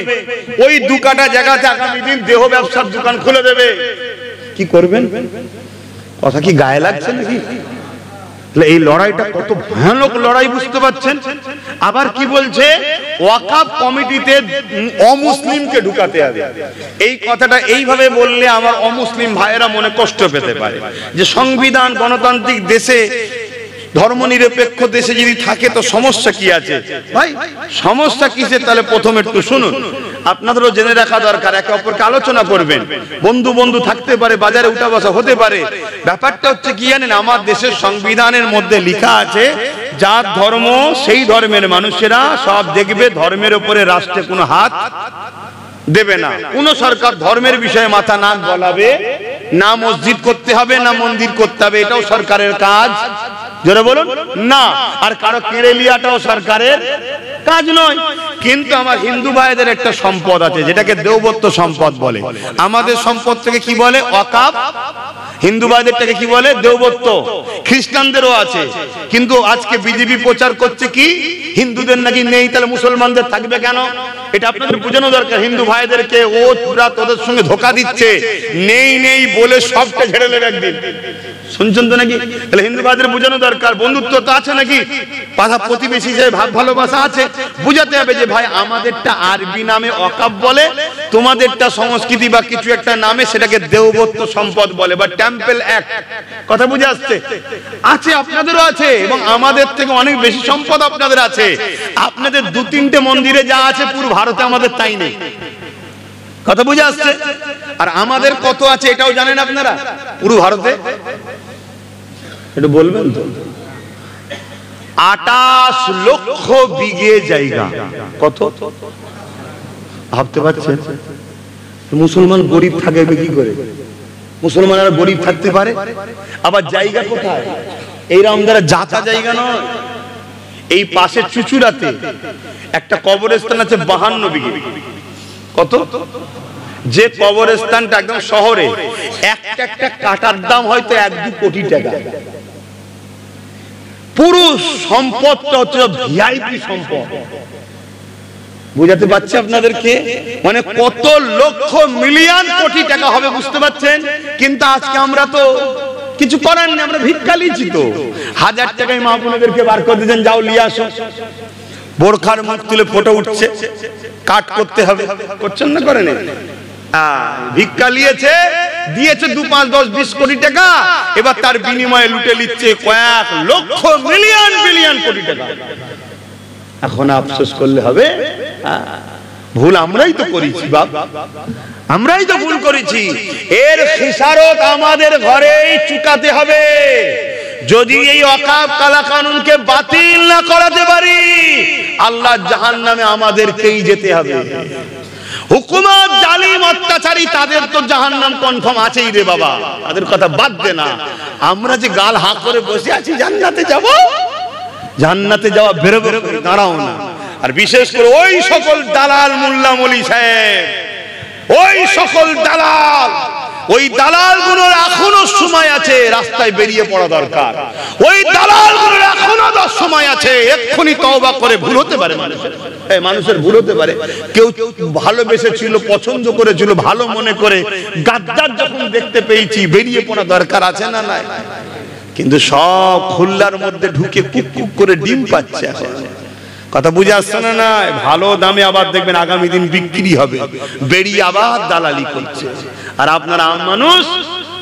ওই 2 কাঠা জায়গাতে আগামী দিন দেহ ব্যবসার দোকান খুলে দেবে। কি করবেন? কথা কি গায়ে লাগছে নাকি? এই লড়াইটা কত ভয়ানক লড়াই বুঝতে পারছেন? আবার কি বলছে ওয়াকফ কমিটিতে অমুসলিমকে ঢুকাতে হবে। এই কথাটা এইভাবে বললে আমার অমুসলিম ভাইয়েরা মনে কষ্ট পেতে পারে যে সংবিধান গণতান্ত্রিক দেশে ধর্মনিরপেক্ষ দেশে যদি থাকে তো সমস্যা কি আছে? ভাই সমস্যা কিসের? তাহলে প্রথম একটু শুনুন, আপনাদেরও জেনে রাখা দরকার। একে অপরকে আলোচনা করবেন, বন্ধু বন্ধু থাকতে পারে, বাজারে উঠা বসা হতে পারে। ব্যাপারটা হচ্ছে কি জানেন, আমার দেশের সংবিধানের মধ্যে লেখা আছে যার ধর্ম সেই ধর্মের মানুষেরা সব দেখবে, ধর্মের উপরে রাষ্ট্রে কোনো হাত দেবে না। কোন সরকার ধর্মের বিষয়ে মাথা না গলাবে না। মসজিদ করতে হবে না মন্দির করতে হবে, এটাও সরকারের কাজ। জোরে বলুন না। আর কারো কেড়ে লিয়াটাও সরকারের কাজ নয়। কিন্তু আমার হিন্দু ভাইদের একটা সম্পদ আছে যেটাকে দেওবত্ত সম্পদ বলে। আমাদের সম্পদ থেকে কি বলে? ওয়াকফ। হিন্দু ভাইদেরটাকে কি বলে? দেওবত্ত। খ্রিস্টানদেরও আছে। কিন্তু আজকে বিজেপি প্রচার করছে কি হিন্দুদের নাকি নেই, তাহলে মুসলমানদের থাকবে কেন? এটা আপনাদের বোঝানো দরকার হিন্দু ভাইদেরকে। ওরা তোদের সঙ্গে ধোঁকা দিচ্ছে, নেই নেই বলে সবটা ঝেড়ে নেবে একদিন। শুনছেন তো নাকি? তাহলে হিন্দু ভাইদের বোঝানো দরকার, বন্ধুত্ব তো আছে নাকি, পাড়া প্রতিবেশী যে ভাব ভালোবাসা আছে, বুঝাতে হবে যে ভাই আমাদেরটা আরবি নামে ওয়াকফ বলে, তোমাদেরটা সংস্কৃতি বা কিছু একটা নামে সেটাকে দেওবত্ত সম্পদ বলে বা টেম্পল অ্যাক্ট। কথা বুঝে আসছে? আছে, আপনাদেরও আছে, এবং আমাদের থেকে অনেক বেশি সম্পদ আপনাদের আছে। আপনাদের 2-3টে মন্দিরে যা আছে পুরো ভারতে আমাদের তাই নেই। কথা বুঝে আসছে? আর আমাদের কত আছে এটাও জানেন আপনারা পুরো ভারতে? একটু বলবেন তো? 28 লক্ষ বিঘে জায়গা। কত ভাবতে পারছেন? মুসলমান গরিব থাকবে কি করে? মুসলমানরা গরিব থাকতে পারে? আবার জায়গা কোথায়? এইরকম দ্বারা জাতা জায়গা নয়। এই পাশে চুচুড়াতে একটা কবরস্থান আছে 52 বিঘে। কত? যে কবরস্থানটা একদম শহরে, একটা কাটার দাম হয়তো 1-2 কোটি টাকা। পুরো সম্পদটা হচ্ছে ভিআইপি সম্পদ। বুঝাতে পারছি আপনাদেরকে? মানে কত লক্ষ মিলিয়ন কোটি টাকা হবে বুঝতে পারছেন? কিন্তু আজকে আমরা তো কিছু করার নেই, আমরা ভিক্ষা লিছি তো। 1000 টাকায় মা বোনদেরকে বার করে দিয়েছেন, যাও নিয়ে আসো। বোরখার মুখ তুলে ফটো উঠছে, কাট করতে হবে, করছেন না করেন? ভিক্ষা নিয়েছে, দিয়েছে 2, 5, 10, 20 কোটি টাকা, এবার তার বিনিময়ে লুটে নিচ্ছে কয়েক লক্ষ মিলিয়ন বিলিয়ন কোটি টাকা। এখন আফসোস করলে হবে? ভুল আমরাই তো করেছি বাপ, আমরাই তো ভুল করেছি। এর খিসারত আমাদের ঘরেই চুকাতে হবে। যদি এই ওয়াকফ কালা কানুনকে বাতিল না করাতে পারি, আল্লাহ জাহান্নামে আমাদেরকেই যেতে হবে। হুকুমত জালিম অত্যাচারী, তাদের তো জাহান্নাম কনফার্ম আছেই রে বাবা, তাদের কথা বাদ দে না। আমরা যে গাল হাঁ করে বসে আছি জান্নাতে যাব, জান্নাতে যাওয়া বেরোবে, দাঁড়াও না। আর বিশেষ করে ওই সকল দালাল মোল্লা মলি সাহেব, ওই সকল দালাল, ওই দালালগুলোর এখনো সময় আছে, রাস্তায় বেরিয়ে পড়া দরকার। ওই দালালগুলোর এখনো সময় আছে, এক্ষুনি তওবা করে, ভুল হতে পারে মানুষের ভুল হতে পারে। কেউ ভালোবেসেছিল, পছন্দ করেছিল, ভালো মনে করে গাদ্দার যখন দেখতে পেয়েছি, বেরিয়ে পড়া দরকার আছে না নাই? কিন্তু সব খুল্লার মধ্যে ঢুকে কুক কুক করে ডিম পাচ্ছে। এখন কথা বুঝে আসছে না? না, ভালো দামে আবার দেখবেন আগামী দিন বিক্রি হবে, বেরিয়ে আবার দালালি করছে। আর আপনারা আম মানুষ,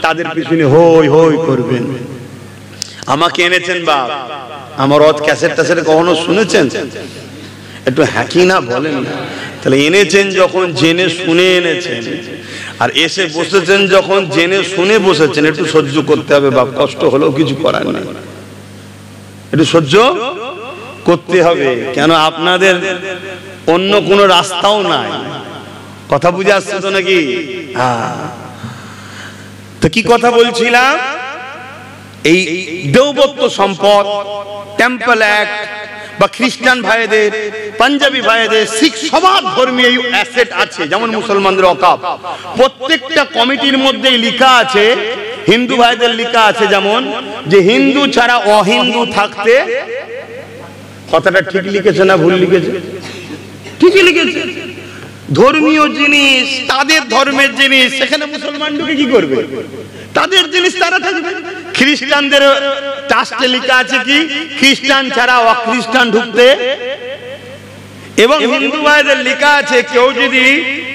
তাদের পিছনে হই হই করবেন। আমাকে এনেছেন বাপ, আমার রথ ক্যাসেট ট্যাসেট কখনো শুনেছেন? একটু হ্যাকি না বলেন না? তাহলে এনেছেন যখন জেনে শুনে এনেছেন, আর এসে বসেছেন যখন জেনে শুনে বসেছেন, একটু সহ্য করতে হবে বাপ, কষ্ট হলেও কিছু করার নেই, একটু সহ্য করতে হবে। কেন আপনাদের অন্য কোনো রাস্তাও নাই। কথা বুঝে আসছে তো নাকি? হ্যাঁ, তো কি কথা বলছিলাম? এই দেওবত্ত সম্পদ, টেম্পল অ্যাক্ট বা খ্রিস্টান ভাইদের, পাঞ্জাবি ভাইদের, শিখ সবার ধর্মীয় অ্যাসেট আছে, যেমন মুসলমানদের ওয়াকফ। প্রত্যেকটা কমিটির মধ্যেই লেখা আছে, হিন্দু ভাইদের লেখা আছে যেমন, যে হিন্দু ছাড়া অহিন্দু থাকতে, কথাটা ঠিক লিখেছে না ভুল লিখেছে? ঠিকই লিখেছে। ধর্মীয় জিনিস, তাদের ধর্মের জিনিস, সেখানে মুসলমান ঢুকে কি করবে? তাদের জিনিস তারা থাকবে। খ্রিস্টানদের ট্রাস্টে লেখা আছে কি, খ্রিস্টান ছাড়া অখ্রিস্টান ঢুকতে। এবং হিন্দু ভাইদের লেখা আছে, কেউ যদি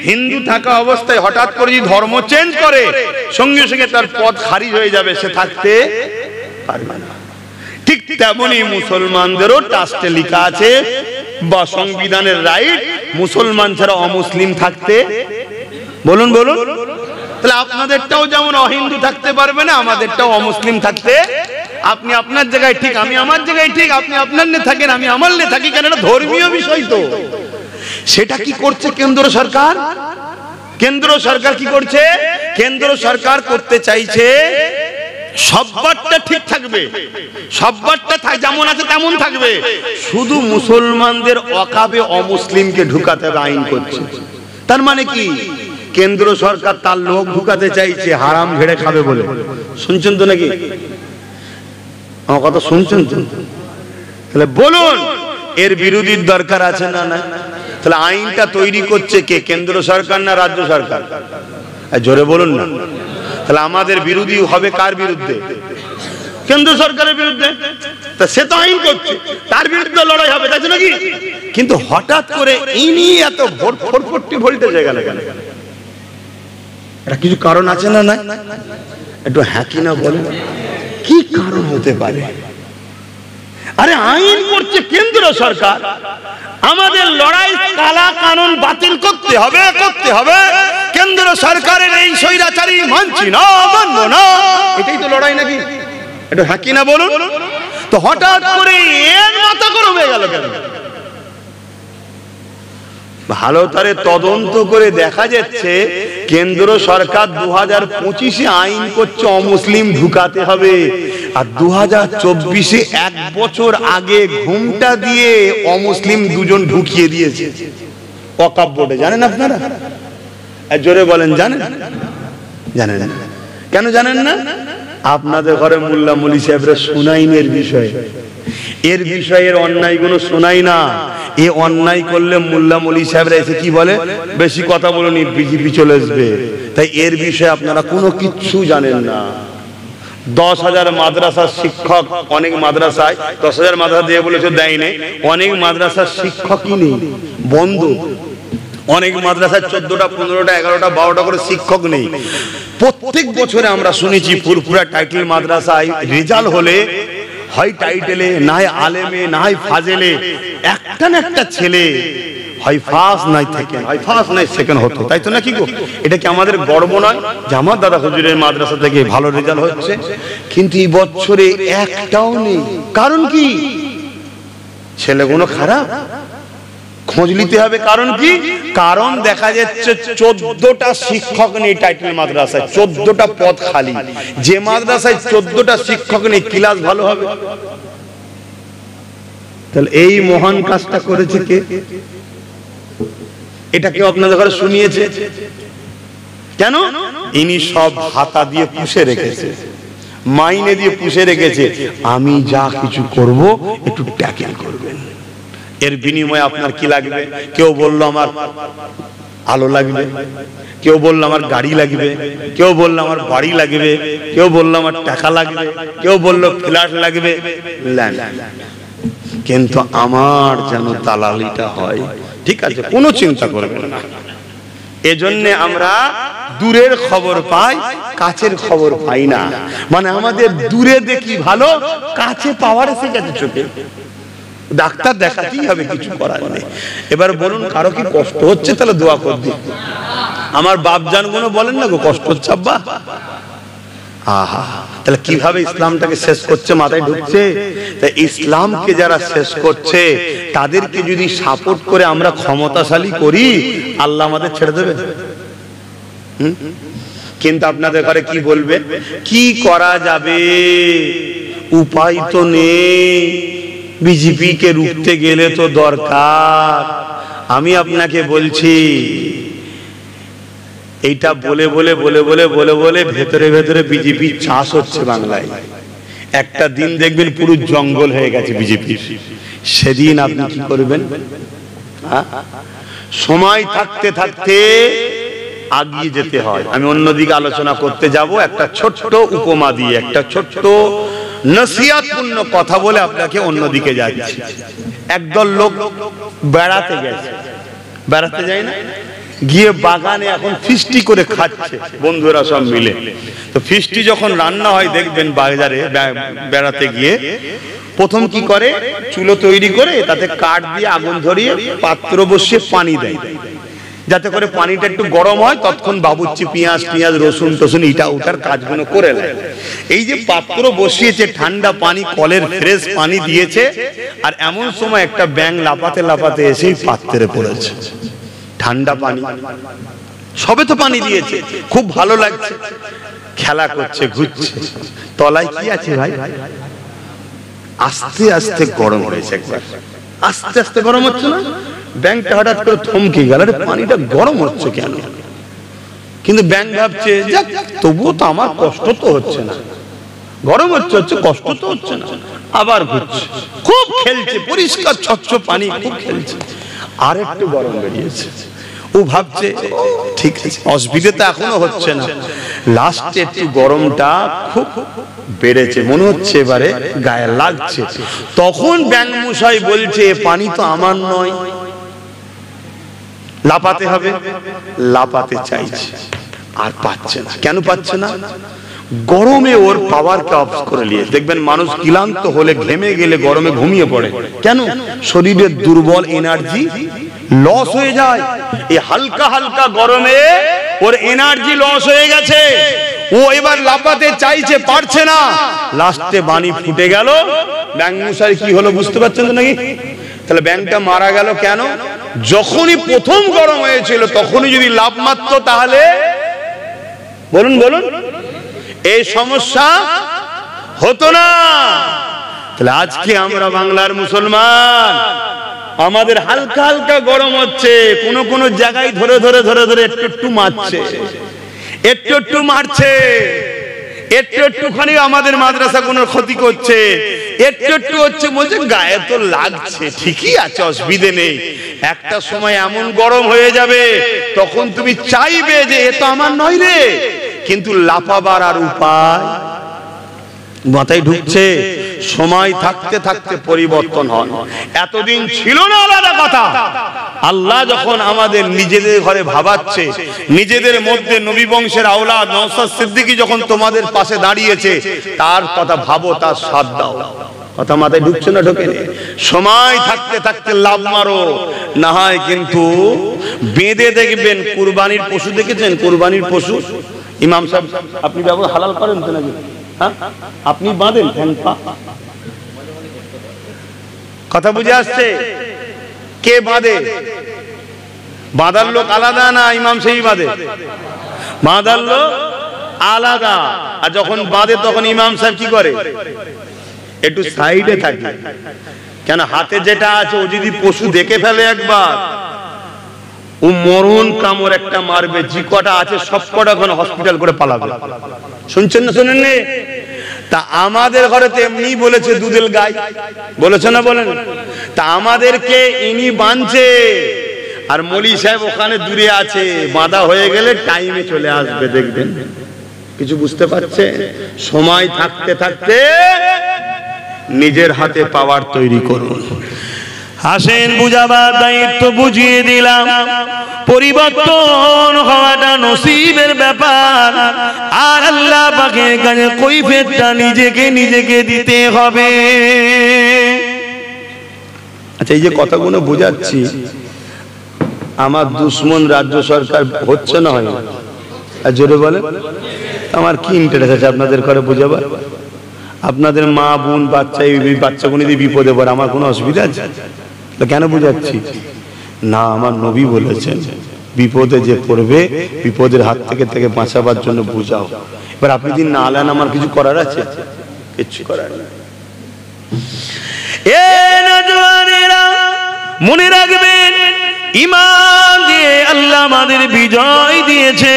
হিন্দু থাকা অবস্থায় হঠাৎ করে যদি ধর্ম চেঞ্জ করে, সঙ্গে সঙ্গে তার পদ খারিজ হয়ে যাবে, সে থাকতে পারবে না। ঠিক তেমনি মুসলমানদেরও ট্রাস্টে লেখা আছে বা সংবিধানের রাইট, মুসলমান ছাড়া অমুসলিম থাকতে। বলুন বলুন। তাহলে আপনাদেরটাও যেমন অহিন্দু থাকতে পারবে না, আমাদেরটাও অমুসলিম থাকতে। আপনি আপনার জায়গায় ঠিক, আমি আমার জায়গায় ঠিক, আপনি আপনার নে থাকেন, আমি আমার নে থাকি, কেন এটা ধর্মীয় বিষয় তো। সেটা কি করছে কেন্দ্র সরকার? কেন্দ্র সরকার কি করছে? কেন্দ্র সরকার করতে চাইছে সববারটা ঠিক থাকবে, সববারটা যেমন আছে তেমন থাকবে, শুধু মুসলমানদের ওয়াকফে অমুসলিমকে ঢুকাতে হবে আইন করছে। তার মানে কি, কেন্দ্র সরকার তার লোক ঢুকাতে চাইছে হারাম ঝেড়ে খাবে বলে। শুনছেন তো নাকি? আমার কথা শুনছেন তো? তাহলে বলুন, এর বিরোধীর দরকার আছে না? না। তাহলে আইনটা তৈরি করছে কে, কেন্দ্র সরকার না রাজ্য সরকার? জোরে বলুন না। তাহলে আমাদের বিরোধী হবে কার বিরুদ্ধে? কেন্দ্র সরকারের বিরুদ্ধে। তা সে তো আইন করছে, তার বিরুদ্ধে লড়াই হবে, তাই নাকি? কিন্তু হঠাৎ করে ইনি এত 440 ভোল্টেজ হয়ে গেল কেন? এটা কিছু কারণ আছে না? না, একটু হ্যাঁ কি না বলেন, কি কারণ হতে পারে? আরে আইন করছে কেন্দ্র সরকার, আমাদের লড়াই কালা কানুন বাতিল করতে হবে, করতে হবে। কেন্দ্র সরকারের এই স্বৈরাচারী মানছি না, মানবো না, এটাই তো লড়াই নাকি? একটু হ্যাঁ কি না বলুন। তো হঠাৎ করে এর মাথা গরম হয়ে গেল কেন? ভালো করে তদন্ত করে দেখা যাচ্ছে কেন্দ্র সরকার 2025-এ আইন করছে অমুসলিম ঢুকাতে হবে, আর 2024-এ 1 বছর আগে ঘুমটা দিয়ে অমুসলিম 2 ঢুকিয়ে দিয়েছে ওয়াকফ বোর্ডে। জানেন আপনারা? জোরে বলেন, জানেন? জানেন? কেন জানেন না? আপনাদের ঘরে মোল্লা মলি সাহেবরা শোনাইন এর বিষয়ে, এর বিষয়ের অন্যায়গুলো শোনাই না। এ অন্যায় করলে মোল্লা মলি সাহেবরা এসে কি বলে, বেশি কথা বলুন বিজেপি চলে আসবে। তাই এর বিষয়ে আপনারা কোনো কিচ্ছু জানেন না। 10,000 মাদ্রাসার শিক্ষক, অনেক মাদ্রাসায় 10,000 মাদ্রাসা দিয়ে বলেছে দেয়নি, অনেক মাদ্রাসার শিক্ষকই নেই, বন্ধ। অনেক মাদ্রাসায় 14টা 15টা 11টা 12টা করে শিক্ষক নেই। প্রত্যেক বছরে আমরা শুনেছি ফুরফুরা টাইটেল মাদ্রাসায় রেজাল্ট হলে হয় টাইটেলে, না হয় আলেমে, না হয় ফাজেলে একটা না একটা ছেলে হয় ফার্স্ট নাই সেকেন্ড, হয় ফার্স্ট নাই সেকেন্ড হতো, তাই তো নাকি গো? এটা কি আমাদের গর্ব নয় যে আমার দাদা হুজুরের মাদ্রাসা থেকে ভালো রেজাল্ট হচ্ছে? কিন্তু এই বছরে একটাও নেই। কারণ কি? ছেলেগুলো খারাপ, খোঁজ নিতে হবে। কারণ কি? কারণ দেখা যাচ্ছে 14টা শিক্ষক নেই টাইটেল মাদ্রাসায়, 14টা পদ খালি। যে মাদ্রাসায় 14টা শিক্ষক নেই, ক্লাস ভালো হবে? তাহলে এই মহান কাজটা করেছে কে? এটা কেউ আপনাদের ঘরে শুনিয়েছে? কেন? ইনি সব হাতা দিয়ে পুষে রেখেছে, মাইনে দিয়ে পুষে রেখেছে। আমি যা কিছু করব একটু ট্যাকেল করবেন, এর বিনিময়ে আপনার কি লাগবে? কেউ বলল আমার আলো লাগবে, কেউ বলল আমার গাড়ি লাগবে, কেউ বলল আমার বাড়ি লাগবে, কেউ বলল আমার টাকা লাগবে, কেউ বলল ফ্ল্যাট লাগবে। কিন্তু আমার যেন দালালিটা হয়। ঠিক আছে, কোনো চিন্তা করবেন না। এজন্য আমরা দূরের খবর পাই, কাছের খবর পাই না। মানে আমাদের দূরে দেখি ভালো, কাছে পাওয়ার এসে গেছে চোখে। ডাক্তার দেখাতেই হবে, কিছু করার নেই। এবার বলুন, কারো কি কষ্ট হচ্ছে? তাহলে দোয়া করবি। আমার বাপ জান গুলো বলেন না গো, কষ্ট হচ্ছে আব্বা। আহা, তাহলে কিভাবে ইসলামটাকে শেষ করছে মাথায় ঢুকছে? তাই ইসলামকে যারা শেষ করছে তাদেরকে যদি সাপোর্ট করে আমরা ক্ষমতাশালী করি, আল্লাহ আমাদের ছেড়ে দেবে? কিন্তু আপনাদের ঘরে কি বলবে? কি করা যাবে, উপায় তো নেই, বিজেপি কে রুখতে গেলে তো দরকার। আমি আপনাকে বলছি, এইটা বলে বলে বলে বলে বলে বলে ভেতরে ভেতরে বিজেপি চাষ হচ্ছে বাংলায়। একটা দিন দেখবেন পুরো জঙ্গল হয়ে গেছে বিজেপি। সেদিন আপনি কি করবেন? সময় থাকতে থাকতে আগিয়ে যেতে হয়। আমি অন্যদিকে আলোচনা করতে যাব, একটা ছোট্ট উপমা দিয়ে, একটা ছোট্ট নসিহতপূর্ণ কথা বলে আপনাকে অন্যদিকে যাচ্ছি। একদল লোক বেড়াতে গেছে, বেড়াতে যায় না, গিয়ে বাগানে এখন ফিস্টি করে খাচ্ছে বন্ধুরা সব মিলে। তো ফিস্টি যখন রান্না হয় দেখবেন বাজারে বেড়াতে গিয়ে প্রথম কি করে, চুলো তৈরি করে তাতে কাঠ দিয়ে আগুন ধরিয়ে পাত্র বসিয়ে পানি দেয়, যাতে করে পানিটা একটু গরম হয়। ততক্ষণ বাবুর্চি পেঁয়াজ টিয়াজ রসুন টসুন ইটা ওটার কাজগুলো করে নেয়। এই যে পাত্র বসিয়েছে, ঠান্ডা পানি, কলের ফ্রেশ পানি দিয়েছে, আর এমন সময় একটা ব্যাঙ লাফাতে লাফাতে এসে পাত্রে পড়েছে। ঠান্ডা পানি, সবে তো পানি দিয়েছে, খুব ভালো লাগছে, খেলা করছে, ঘুরছে। তলায় কি আছে ভাই? আস্তে আস্তে গরম হয়েছে, একবার আস্তে আস্তে গরম হচ্ছে না? ব্যাংকটা হঠাৎ করে থমকে গেল, আরে পানিটা গরম হচ্ছে কেন? কিন্তু ব্যাংক ভাবছে, যাক তবুও তো আমার কষ্ট তো হচ্ছে না, গরম হচ্ছে হচ্ছে, কষ্ট তো হচ্ছে না। আবার ঘুরছে, খুব খেলছে, পরিষ্কার স্বচ্ছ পানি, খুব খেলছে, আর একটু গরম বেরিয়েছে। ও ভাবছে ঠিক আছে, অসুবিধা তো এখনো হচ্ছে না। লাস্টে একটু গরমটা খুব বেড়েছে, মনে হচ্ছে এবারে গায়ে লাগছে। তখন ব্যাঙ মশাই বলছে, পানি তো আমার নয়, লাপাতে হবে। লাপাতে চাইছে, আর পাচ্ছে না। কেন পাচ্ছে না? গরমে ওর পাওয়ারকে অফ করে নিয়ে। দেখবেন মানুষ ক্লান্ত হলে, ঘেমে গেলে গরমে ঘুমিয়ে পড়ে। কেন? শরীরের দুর্বল এনার্জি লস হয়ে যায়। এই হালকা হালকা গরমে ওর এনার্জি লস হয়ে গেছে, ও এবার লাফাতে চাইছে, পারছে না। লাস্টে বাণী ফুটে গেল। ব্যাঙ মশাই কি হলো বুঝতে পারছেন তো নাকি? তাহলে ব্যাঙটা মারা গেল কেন? যখনই প্রথম গরম হয়েছিল তখনই যদি লাভ মারতো, তাহলে বলুন বলুন এই সমস্যা হতো না। তাহলে আজকে আমরা বাংলার মুসলমান, আমাদের হালকা হালকা গরম হচ্ছে, কোন কোন জায়গায় ধরে ধরে ধরে ধরে একটু একটু মারছে, একটু একটু মারছে, একটু একটুখানি আমাদের মাদ্রাসা কোনো ক্ষতি করছে, একটু একটু হচ্ছে, বলছে গায়ে তো লাগছে, ঠিকই আছে, অসুবিধে নেই। একটা সময় এমন গরম হয়ে যাবে, তখন তুমি চাইবে যে এ তো আমার নয় রে, কিন্তু লাফাবার আর উপায় মাথায় ঢুকছে? সময় থাকতে থাকতে পরিবর্তন হয়। এতদিন ছিল না আলাদা কথা, আল্লাহ যখন আমাদের নিজেদের ঘরে ভাবাচ্ছে, নিজেদের মধ্যে নবী বংশের আওলাদ নওশাদ সিদ্দিকী যখন তোমাদের পাশে দাঁড়িয়েছে, তার কথা ভাবো, তার সাথ দাও। কথা মাথায় ঢুকছে না ঢোকে? সময় থাকতে থাকতে লাভ মারো, না হয় কিন্তু বেঁধে দেখবেন। কুরবানির পশু দেখেছেন? কুরবানির পশু ইমাম সাহেব আপনি ব্যবহার হালাল করেন তো নাকি? হ্যাঁ, আপনি বাঁধেন ঠ্যাং পা? কথা বুঝে আসছে? কে বাঁধে? বাঁধার লোক আলাদা না ইমাম সেই বাঁধে? বাঁধার লোক আলাদা। আর যখন বাঁধে তখন ইমাম সাহেব কি করে? একটু সাইডে থাকে। কেন? হাতে যেটা আছে ও যদি পশু দেখে ফেলে একবার, ও মরণ কামড় একটা মারবে। যে কটা আছে সব কটা এখন হসপিটাল করে পালাবে। শুনছেন না শুনেন? তা আমাদের ঘরে তো এমনি বলেছে দুধের গাই, বলেছে না বলেন? তা আমাদেরকে ইনি বাঁধছে, আর মলি সাহেব ওখানে দূরে আছে। বাঁধা হয়ে গেলে টাইমে চলে আসবে, দেখবেন। কিছু বুঝতে পারছে? সময় থাকতে থাকতে নিজের হাতে পাওয়ার তৈরি করুন। আসেন, বুঝাবার দায়িত্ব বুঝিয়ে দিলাম। পরিবর্তন হওয়াটা নসিবের ব্যাপার, আর আল্লাহ পাকের কাছে কৈফিয়তটা নিজেকে দিতে হবে। আচ্ছা, এই যে কথাগুলো বোঝাচ্ছি, আমার দুশ্মন রাজ্য সরকার হচ্ছে না হয়? আর জোরে বলে, আমার কি ইন্টারেস্ট আছে আপনাদের ঘরে বোঝাবার? আপনাদের মা বোন বাচ্চা, এই বাচ্চাগুলো যদি বিপদে পড়ে আমার কোনো অসুবিধা আছে? কেন বুঝাচ্ছি না? আমার নবী বলেছেন বিপদে যে পড়বে, বিপদের হাত থেকে বাঁচাবার জন্য বুঝাও। এবার আপনি যদি না আলেন, আমার কিছু করার আছে? কিচ্ছু করার নেই। মনে রাখবেন, ঈমান দিয়ে আল্লাহ আমাদের বিজয় দিয়েছে।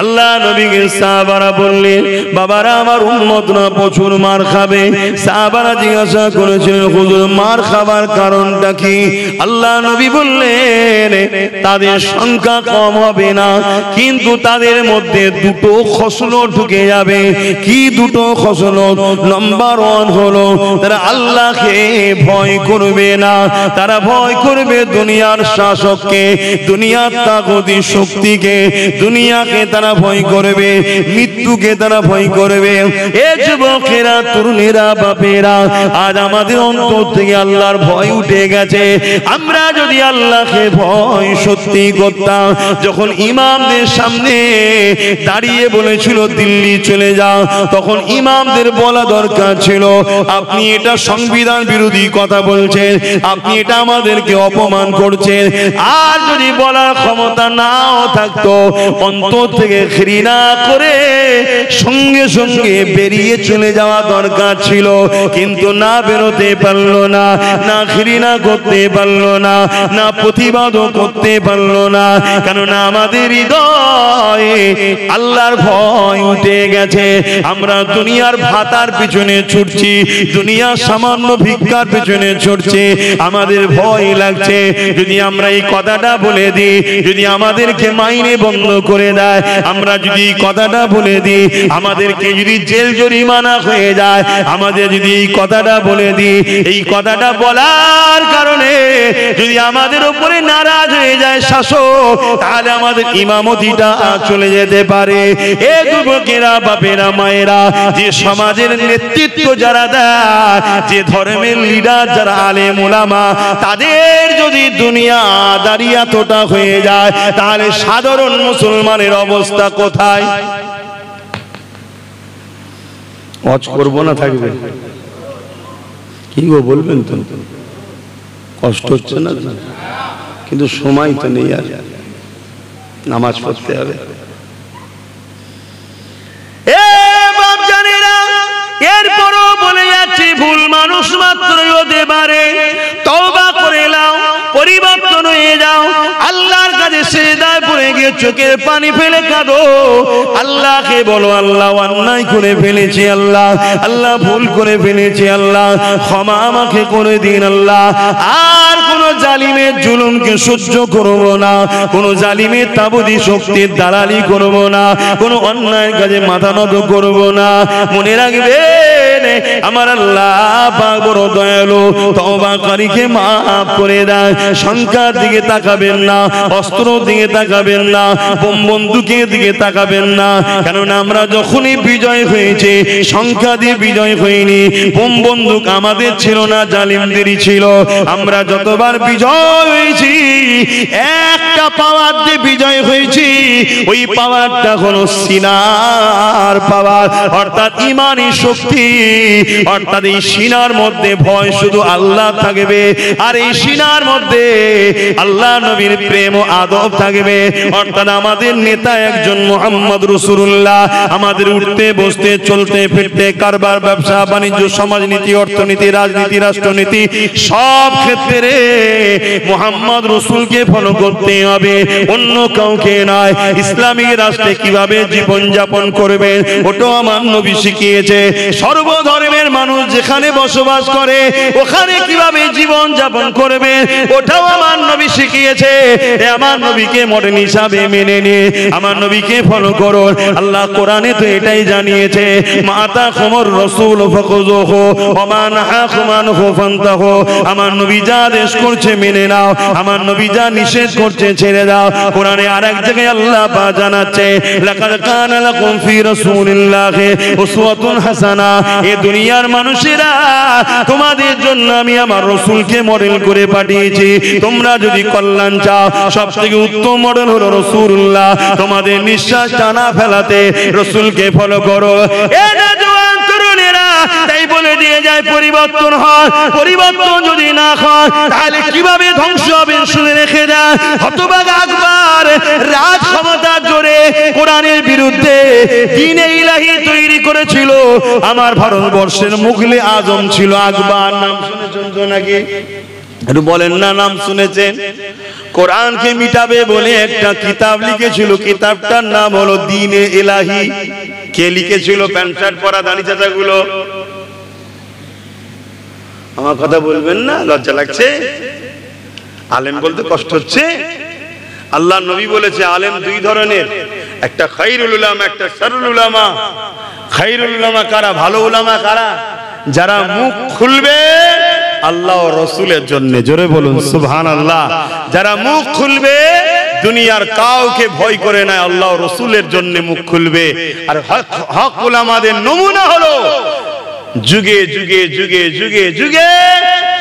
আল্লাহ নবীকে সাহাবারা বললেন, বাবারা আমার উম্মতরা প্রচুর মার খাবে। সাহাবারা জিজ্ঞাসা করেছিলেন, হুজুর মার খাবার কারণটা কি? আল্লাহ নবী বললেন, তাদের সংখ্যা কম হবে না, কিন্তু তাদের মধ্যে দুটো খসলত ঢুকে যাবে। কি দুটো খসলত? নাম্বার 1 হলো তারা আল্লাহকে ভয় করবে না, তারা ভয় করবে দুনিয়ার শাসককে, দুনিয়ার তাগুতি শক্তিকে, দুনিয়াকে তারা ভয় করবে, মৃত্যুকে তারা ভয় করবে। এ যুবকেরা, তরুণেরা, বাপেরা, আজ আমাদের অন্তর থেকে আল্লাহর ভয় উঠে গেছে। আমরা যদি আল্লাহকে ভয় সত্যি করতাম, যখন ইমামদের সামনে দাঁড়িয়ে বলেছিল দিল্লি চলে যাও, তখন ইমামদের বলা দরকার ছিল, আপনি এটা সংবিধান বিরোধী কথা বলছেন, আপনি এটা আমাদেরকে অপমান করছেন। আর যদি বলার ক্ষমতা নাও থাকতো, অন্তর থেকে ঘৃণা করে সঙ্গে সঙ্গে বেরিয়ে চলে যাওয়া দরকার ছিল, কিন্তু না বেরোতে পারলো না, না ঘৃণা করতে পারলো না, না প্রতিবাদও করতে পারলো না। কেননা আমাদের হৃদয়ে আল্লাহর ভয় উঠে গেছে। আমরা দুনিয়ার ভাতার পিছনে ছুটছি, দুনিয়ার সামান্য ভিক্ষার পিছনে ছুটছি, আমাদের ভয় লাগছে। যদি আমরা এই কথাটা বলে দিই, যদি আমাদেরকে মাইনে বন্ধ করে দেয়, আমরা যদি এই কথাটা বলে দিই, আমাদেরকে যদি জেল জরিমানা হয়ে যায়, আমাদের যদি এই কথাটা বলে দিই, এই কথাটা বলার কারণে যদি আমাদের উপরে নারাজ হয়ে যায় শাসক, তাহলে আমাদের ইমামতিটা চলে যেতে পারে। এ যুবকেরা, বাপেরা, মায়েরা, যে সমাজের নেতৃত্ব যারা দেয়, যে ধর্মের লিডার যারা আলেম ওলামা, তাদের যদি দুনিয়া দাঁড়িয়ে এতটা হয়ে যায়, তাহলে সাধারণ মুসলমানের অবস্থা কোথায়? ওয়াজ করবো না থাকবে? কি গো বলবেন তো? কষ্ট হচ্ছে না? কিন্তু সময় তো নেই, আর নামাজ পড়তে হবে। এরপরও বলে যাচ্ছি, ভুল মানুষ মাত্রই হতে পারে। তওবা করে নাও, পরিবর্তন হয়ে যাও, আল্লাহর কাছে সিজদায় পড়ে গিয়ে চোখের পানি ফেলে কাঁদো, আল্লাহকে বলো আল্লাহ অন্যায় করে ফেলেছি, আল্লাহ আল্লাহ ভুল করে ফেলেছি, আল্লাহ ক্ষমা আমাকে করে দিন আল্লাহ। আর কোন জালিমের জুলুমকে সহ্য করব না, কোন জালিমের তাবুদি শক্তির দালালি করব না, কোন অন্যায় কাজে মাথা নত করব না। মনে রাখবেন আমার আল্লাহ পাক বড় দয়ালু, তওবাকারীকে মাফ করে দেয়। সংখ্যার দিকে তাকাবেন না, অস্ত্রের দিকে তাকাবেন না, বোম বন্দুকের দিকে তাকাবেন না, কেননা আমরা যখনই বিজয় হয়েছে সংখ্যা দিয়ে বিজয় হইনি। বোম বন্দুক আমাদের ছিল না, জালিমদেরই ছিল। আমরা যতবার বিজয় হয়েছি একটা পাওয়ার দিয়ে বিজয় হয়েছি, ওই পাওয়ারটা হলো সিনার পাওয়ার, অর্থাৎ ইমানি শক্তি। অর্থাৎ এই সিনার মধ্যে ভয় শুধু আল্লাহ থাকবে, আর এই সিনার মধ্যে আল্লাহ নবীর প্রেম ও আদব থাকবে। অর্থাৎ আমাদের নেতা একজন মুহাম্মদ রাসূলুল্লাহ। আমাদের উঠতে বসতে চলতে ফিরতে কারবার ব্যবসা বাণিজ্য সমাজনীতি অর্থনীতি রাজনীতি রাষ্ট্রনীতি সব ক্ষেত্রে মুহাম্মদ রাসূলকে ফলো করতে হবে, অন্য কাউকে নয়। ইসলামিক রাষ্ট্রে কিভাবে জীবন যাপন করবেন ওটাও আমার নবী শিখিয়েছে। সর্বধর্মের মানুষ যেখানে বসবাস করে ওখানে কিভাবে জীবন যাপন করবে ওটাও আমার নবী শিখিয়েছে। আমার নবীকে মডেল হিসাবে মেনে নিয়ে আমার নবীকে ফলো করো। আল্লাহ কোরআনে তো এটাই জানিয়েছে, মাতা খমর রাসূল ফাখুযুহু ওয়া মা নাহাকুম আনহু ফান্তাহু। আমার নবী যা আদেশ করছে মেনে নাও, আমার নবী যা নিষেধ করছে ছেড়ে দাও। কোরআনে আরেক জায়গায় আল্লাহ পাক জানাচ্ছে, লাকাদ কানা লাকুম ফি রাসূলিল্লাহি উসওয়াতুন হাসানা। এই দুনিয়ার মানুষেরা তোমাদের জন্য আমি আমার রাসূলকে মডেল করে পাঠিয়েছি। তোমরা যদি কল্যাণ চাও সবথেকে উত্তম মডেল হলো রাসূলুল্লাহ। তোমাদের নিঃশ্বাস টানা ফেলাতে রাসূলকে ফলো করো। এ নওজোয়ান তরুণেরা তাই বলে দিয়ে যায় পরিবর্তন হয়, পরিবর্তন যদি না হয় তাহলে কিভাবে ধ্বংস হবে শুনে রেখে যায়। হতভাগা আকবর রাজ ক্ষমতার জোরে কোরআনের বিরুদ্ধে দ্বীনে ইলাহি তৈরি করেছিল। আমার ভারতবর্ষের মুঘলে আজম ছিল আকবর। নাম শুনেছেন তো নাকি? একটু বলেন না, নাম শুনেছেন? কোরআনকে মিটাবে বলে একটা কিতাব লিখেছিল, কিতাবটার নাম হলো দ্বীনে ইলাহি। কে লিখেছিল? প্যান্ট শার্ট পরা দাড়ি চাচা গুলো। আমার কথা বলবেন না, লজ্জা লাগছে? আলেম বলতে কষ্ট হচ্ছে? আল্লাহ নবী বলেছে আলেম দুই ধরনের, একটা খায়রুল উলামা, একটা শাররুল উলামা। খায়রুল উলামা কারা? ভালো উলামা কারা? যারা মুখ খুলবে আল্লাহ ও রাসূলের জন্য। জোরে বলুন সুবহানাল্লাহ। যারা মুখ খুলবে দুনিয়ার কাউকে ভয় করে না, আল্লাহ ও রাসূলের জন্য মুখ খুলবে। আর হক উলামাদের নমুনা হলো যুগে যুগে যুগে যুগে যুগে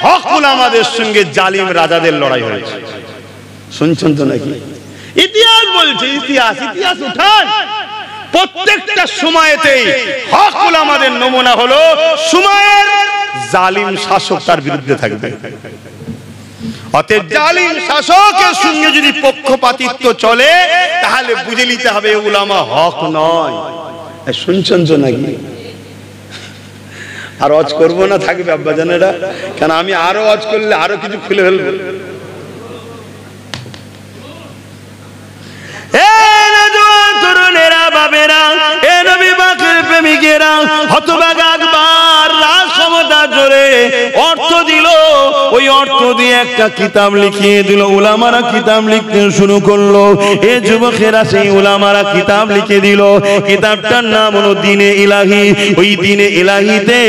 হক উলামাদের সঙ্গে জালিম রাজাদের লড়াই হয়েছে। শুনছেন তো নাকি? ইতিহাস বলছে, ইতিহাস ইতিহাস উঠান। প্রত্যেকটা সময়েতেই হক উলামাদের নমুনা হলো সময়ের জালিম শাসক তার বিরুদ্ধে থাকবে। অতএব জালিম শাসকের সঙ্গে যদি পক্ষপাতিত্ব চলে তাহলে বুঝে নিতে হবে উলামা হক নয়। শুনছেন তো নাকি? আর ওয়াজ করবো না, থাকবে আব্বাজানেরা, কারণ আমি আরো ওয়াজ করলে আরো কিছু খুলে ফেলবো। তরুণেরা বাবেরা, এ নবী পাকের প্রেমিকেরা, হতভাগা আকবর রাজ ক্ষমতা জোরে অর্থ দিল। ওই অর্থ দিয়ে একটা কিতাব লিখিয়ে দিল। উলামারা কিতাব লিখতে শুরু করলো। এ যুবকেরা সেই উলামারা কিতাব লিখে দিল। কিতাবটার নাম হলো দ্বীনে ইলাহি। ওই দ্বীনে ইলাহিতে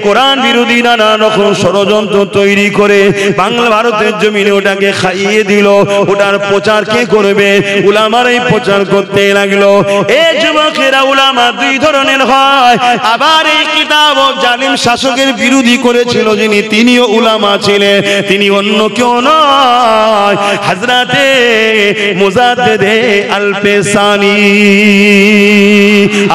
কোরআন বিরোধী নানা রকম ষড়যন্ত্র তৈরি করে বাংলা ভারতের জমিনে ওটাকে খাইয়ে দিল। ওটার প্রচার কে করবে? উলামারাই প্রচার করতে লাগলো। এই যুবকেরা উলামা দুই ধরনের হয়। আবার এই কিতাব জালিম শাসকের বিরোধী করেছিল যিনি, তিনিও উলামা ছিলেন। তিনি অন্য কেউ নয়, হযরতে মুজাদ্দিদে আল পেসানি।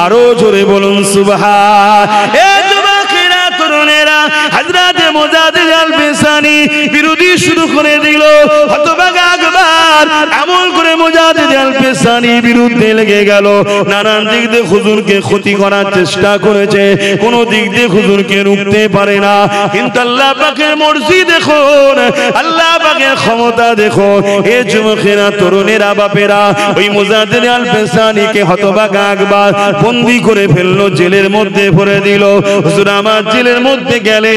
আরো জোরে বলুন সুবহান। এই যুবকেরা তরুণেরা হযরতে মুজাদ্দিদ আল পেসানি বিরোধী শুরু করে দিল। হতভাগা আকবর এমন করে মুজাদ্দিদ আল পেসানির বিরুদ্ধে লেগে গেল। নানান দিক দিয়ে হুজুরকে ক্ষতি করার চেষ্টা করেছে, কোনো দিক দিয়ে হুজুরকে রুখতে পারে না। কিন্তু আল্লাহ পাকের মর্জি দেখুন, আল্লাহ পাকের ক্ষমতা দেখুন। এ যুবকেরা, তরুণেরা, বাপেরা ওই মুজাদ্দিদ আল পেসানিকে হতভাগা আকবর বন্দী করে ফেললো, জেলের মধ্যে ভরে দিল। হুজুর আমার জেলের মধ্যে গেলে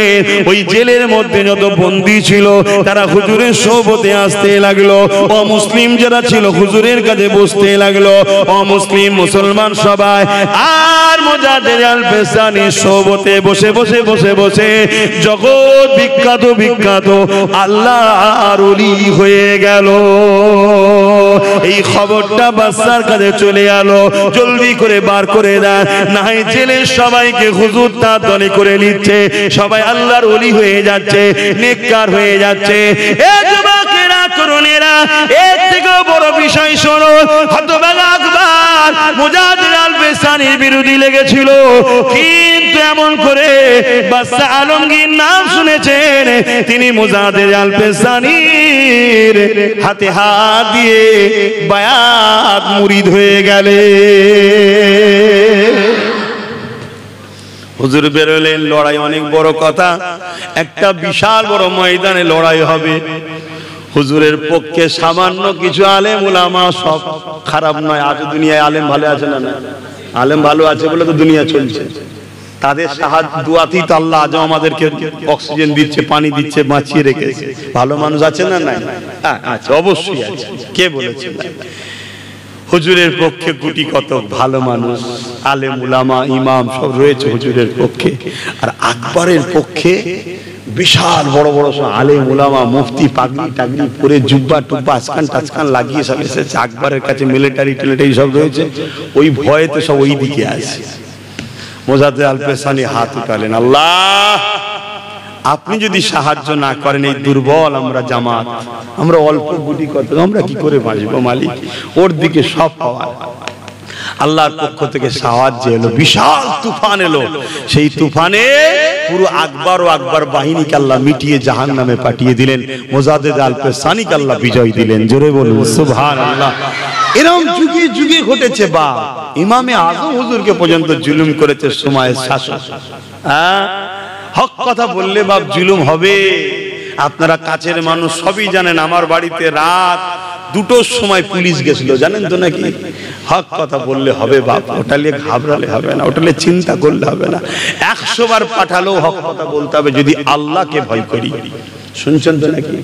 ওই জেলের মধ্যে যত বন্দী ছিল তারা হুজুরের সোহবতে আসতে লাগলো। অমুসলিম যারা ছিল হুজুরের কাছে বসতে লাগলো, অমুসলিম মুসলমান সবাই। আর মুজাদ্দিদ আল পেসানির সোহবতে বসে বসে বসে বসে জগৎ বিখ্যাত বিখ্যাত আল্লাহর ওলি হয়ে গেল। এই খবরটা বাদশার কাছে চলে এলো, জলদি করে বার করে দেন, নাই জেলের সবাইকে হুজুর তার দলে করে নিচ্ছে, সবাই আল্লাহর ওলি হয়ে যাচ্ছে, নেককার হয়ে যাচ্ছে। এ যুবকেরা, তরুণেরা, এর থেকে বড় বিষয় শোনো, হতভাগা আকবর মুজাদ্দিদ আল পেসানির বিরোধী লেগেছিল, কিন্তু এমন করে বাদশা আলমগীর নাম শুনেছেন, তিনি মুজাদ্দিদ আল পেসানির হাতে হাত দিয়ে বায়াত মুরিদ হয়ে গেলে। হুজুর বেরোলেন, লড়াই অনেক বড় কথা, একটা বিশাল বড় ময়দানে লড়াই হবে। হুজুরের পক্ষে সামান্য কিছু আলেম উলামা, সব খারাপ নয়, আজ দুনিয়ায় আলেম ভালো আছে না? আলেম ভালো আছে বলে তো দুনিয়া চলছে। তাদের সাহায্য দুয়াতেই তো আল্লাহ আজও আমাদেরকে অক্সিজেন দিচ্ছে, পানি দিচ্ছে, বাঁচিয়ে রেখেছে। ভালো মানুষ আছে না? নাই? আচ্ছা, অবশ্যই আছে। কে বলেছে? হুজুরের পক্ষে গুটি কত ভালো মানুষ, আলেম উলামা, ইমাম সব রয়েছে হুজুরের পক্ষে। আর আকবরের পক্ষে বিশাল বড় বড় সব আলেম উলামা, মুফতি, পাগড়ি টাগড়ি পরে, জুব্বা টুব্বা আজকান টাজকান লাগিয়ে সব এসেছে। আকবরের কাছে মিলিটারি টিলিটারি সব রয়েছে, ওই ভয়েতে সব ওই দিকে আসে। মুজাদ্দিদ আল পেসানি হাত উঠালেন, আল্লাহ আপনি যদি সাহায্য না করেন, এই দুর্বল আমরা জামাত, আমরা অল্প গুটি কত, আমরা কি করে বাঁচবো মালিক? ওর দিকে সব পাওয়া। আল্লাহর পক্ষ থেকে সাহায্য এলো, বিশাল তুফান এলো। সেই তুফানে পুরো আকবর ও আকবর বাহিনীকে আল্লাহ মিটিয়ে জাহান্নামে পাঠিয়ে দিলেন। মুজাদ্দিদ আল পেসানিকে আল্লাহ বিজয় দিলেন। জোরে বলুন সুবহানাল্লাহ। এরকম যুগে যুগে ঘটেছে। বা ইমামে আজম হুজুরকে পর্যন্ত জুলুম করেছে সময়ের শাসক। হক কথা বললে বাপ জুলুম হবে। আপনারা কাছের মানুষ সবই জানেন, আমার বাড়িতে রাত 2টোর সময় পুলিশ গেছিল, জানেন তো নাকি? হক কথা বললে হবে বাপ, ওটা নিয়ে ঘাবড়ালে হবে না, ওটা নিয়ে চিন্তা করলে হবে না। 100 বার পাঠালেও হক কথা বলতে হবে, যদি আল্লাহকে ভয় করি। শুনছেন তো নাকি?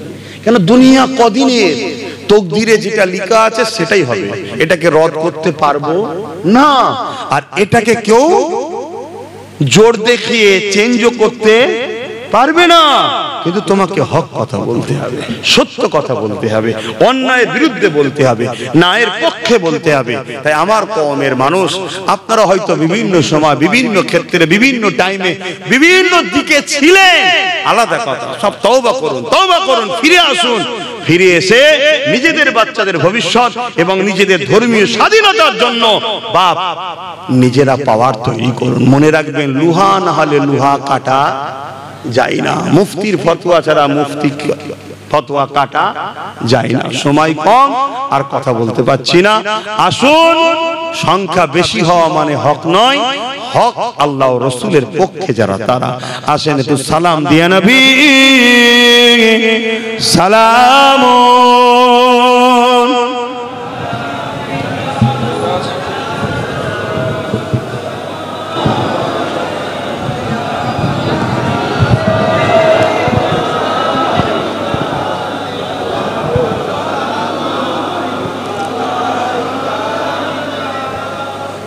কেন দুনিয়া কদিনের, তকদিরে যেটা লেখা আছে সেটাই হবে, এটাকে রদ করতে পারবো না। আর এটাকে কেউ জোর দেখিয়ে চেঞ্জও করতে পারবে না। কিন্তু তোমাকে হক কথা বলতে হবে, সত্য কথা বলতে হবে, অন্যায়ের বিরুদ্ধে বলতে হবে, ন্যায়ের পক্ষে বলতে হবে। তাই আমার কওমের মানুষ, আপনারা হয়তো বিভিন্ন সময়, বিভিন্ন ক্ষেত্রে, বিভিন্ন টাইমে, বিভিন্ন দিকে ছিলেন, আলাদা কথা। সব তওবা করুন, তওবা করুন, ফিরে আসুন। ফিরে এসে নিজেদের বাচ্চাদের ভবিষ্যৎ এবং নিজেদের ধর্মীয় স্বাধীনতার জন্য বাপ নিজেরা পাওয়ার তৈরি করুন। মনে রাখবেন, লোহা না হলে লোহা কাটা যায় না। মুফতির ফতোয়া ছাড়া মুফতি ফতোয়া কাটা যায় না। সময় কম, আর কথা বলতে পারছি না। আসুন, সংখ্যা বেশি হওয়া মানে হক নয়, হক আল্লাহ ও রাসূলের পক্ষে যারা, তারা আসেন একটু সালাম দিয়া নবী সালাম।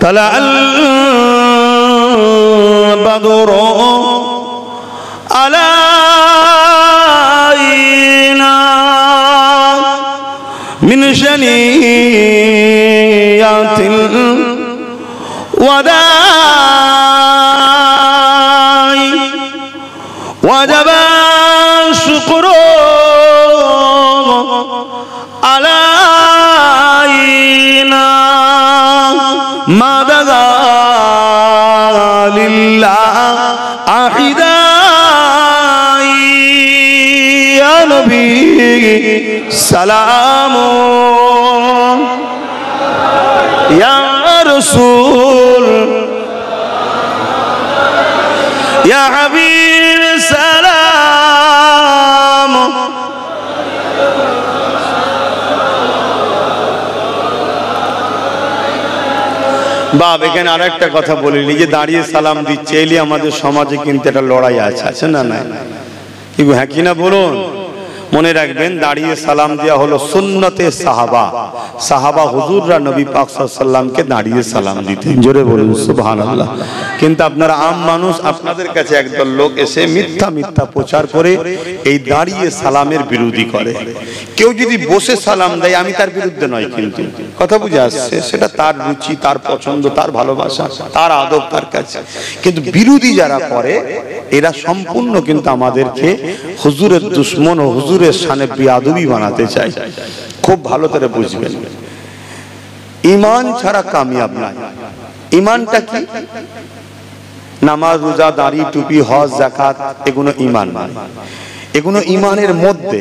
طلع البدر علينا من شنيات الوداع وجب الشكر علينا ما دعا لله أحداي يا نبي سلام ইয়া রাসূল ইয়া হাবিব সালাম। বাপ এখানে আরেকটা কথা বলিনি যে দাঁড়িয়ে সালাম দিচ্ছে এলি আমাদের সমাজে কিন্তু একটা লড়াই আছে না না কি হ্যাঁ কিনা বলুন। মনে রাখবেন দাঁড়িয়ে সালাম দেওয়া হলো সুন্নতে সাহাবা। সাহাবা হুজুররা নবী পাক সাল্লাল্লাহু আলাইহি ওয়াসাল্লামকে দাঁড়িয়ে সালাম দিতেন। জোরে বলুন সুবহানাল্লাহ। কিন্তু আপনারা আম মানুষ, আপনাদের কাছে একদল লোক এসে মিথ্যা মিথ্যা প্রচার করে এই দাঁড়িয়ে সালামের বিরোধী করে। কেউ যদি বসে সালাম দেয় আমি তার বিরুদ্ধে নয়, কিন্তু কথা বুঝে আসছে, সেটা তার রুচি, তার পছন্দ, তার ভালোবাসা, তার আদব তার কাছে। কিন্তু বিরোধী যারা করে এরা সম্পূর্ণ কিন্তু আমাদেরকে হুজুরের দুশমন ও হুজুরের শানে বেয়াদবি বানাতে চায়। খুব ভালো করে বুঝবেন, ঈমান ছাড়া কামিয়াব নাই। ঈমানটা কি? নামাজ, রোজা, দাড়ি, টুপি, হজ, যাকাত, এগুলো ঈমান নয়। এগুলো ঈমানের মধ্যে।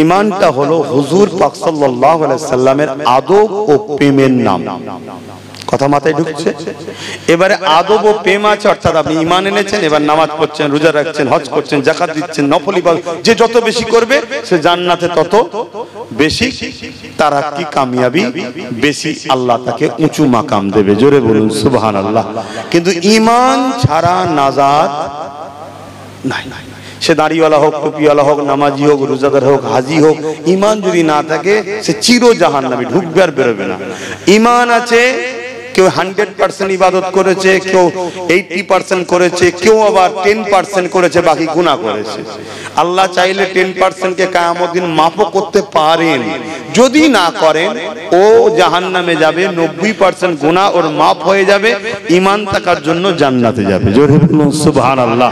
ঈমানটা হলো হুজুর পাক সাল্লাল্লাহু আলাইহি সাল্লামের আদব ও প্রেমের নাম। কথা মাথায় ঢুকছে? এবারে আদব ও প্রেম আছে, অর্থাৎ আপনি ঈমান এনেছেন, এবার নামাজ পড়ছেন, রোজা রাখছেন, হজ করছেন, যাকাত দিচ্ছেন, নফল ইবাদত যে যত বেশি করবে সে জান্নাতে তত বেশি তারাক্কি, কামিয়াবি বেশি, আল্লাহ তাকে উঁচু মাকাম দেবে। জোরে বলুন সুবহানাল্লাহ। কিন্তু ঈমান ছাড়া নাজাত নাই। সে দাড়িওয়ালা হোক, টুপিওয়ালা হোক, নামাজি হোক, রোজাদার হোক, হাজি হোক, ঈমান যদি না থাকে সে চির জাহান্নামী, ঢুকবে আর বেরোবে না। ঈমান আছে, কেউ 100% ইবাদত করেছে, কেউ 80% করেছে, কেউ আবার 10% করেছে, বাকি গুনাহ করেছে। আল্লাহ চাইলে 10% কে কিয়ামত দিন মাফও করতে পারেন। যদি না করেন ও জাহান্নামে যাবে, 90% গুনাহ ওর মাফ হয়ে যাবে, ঈমান থাকার জন্য জান্নাতে যাবে। জোরে বলুন সুবহানাল্লাহ।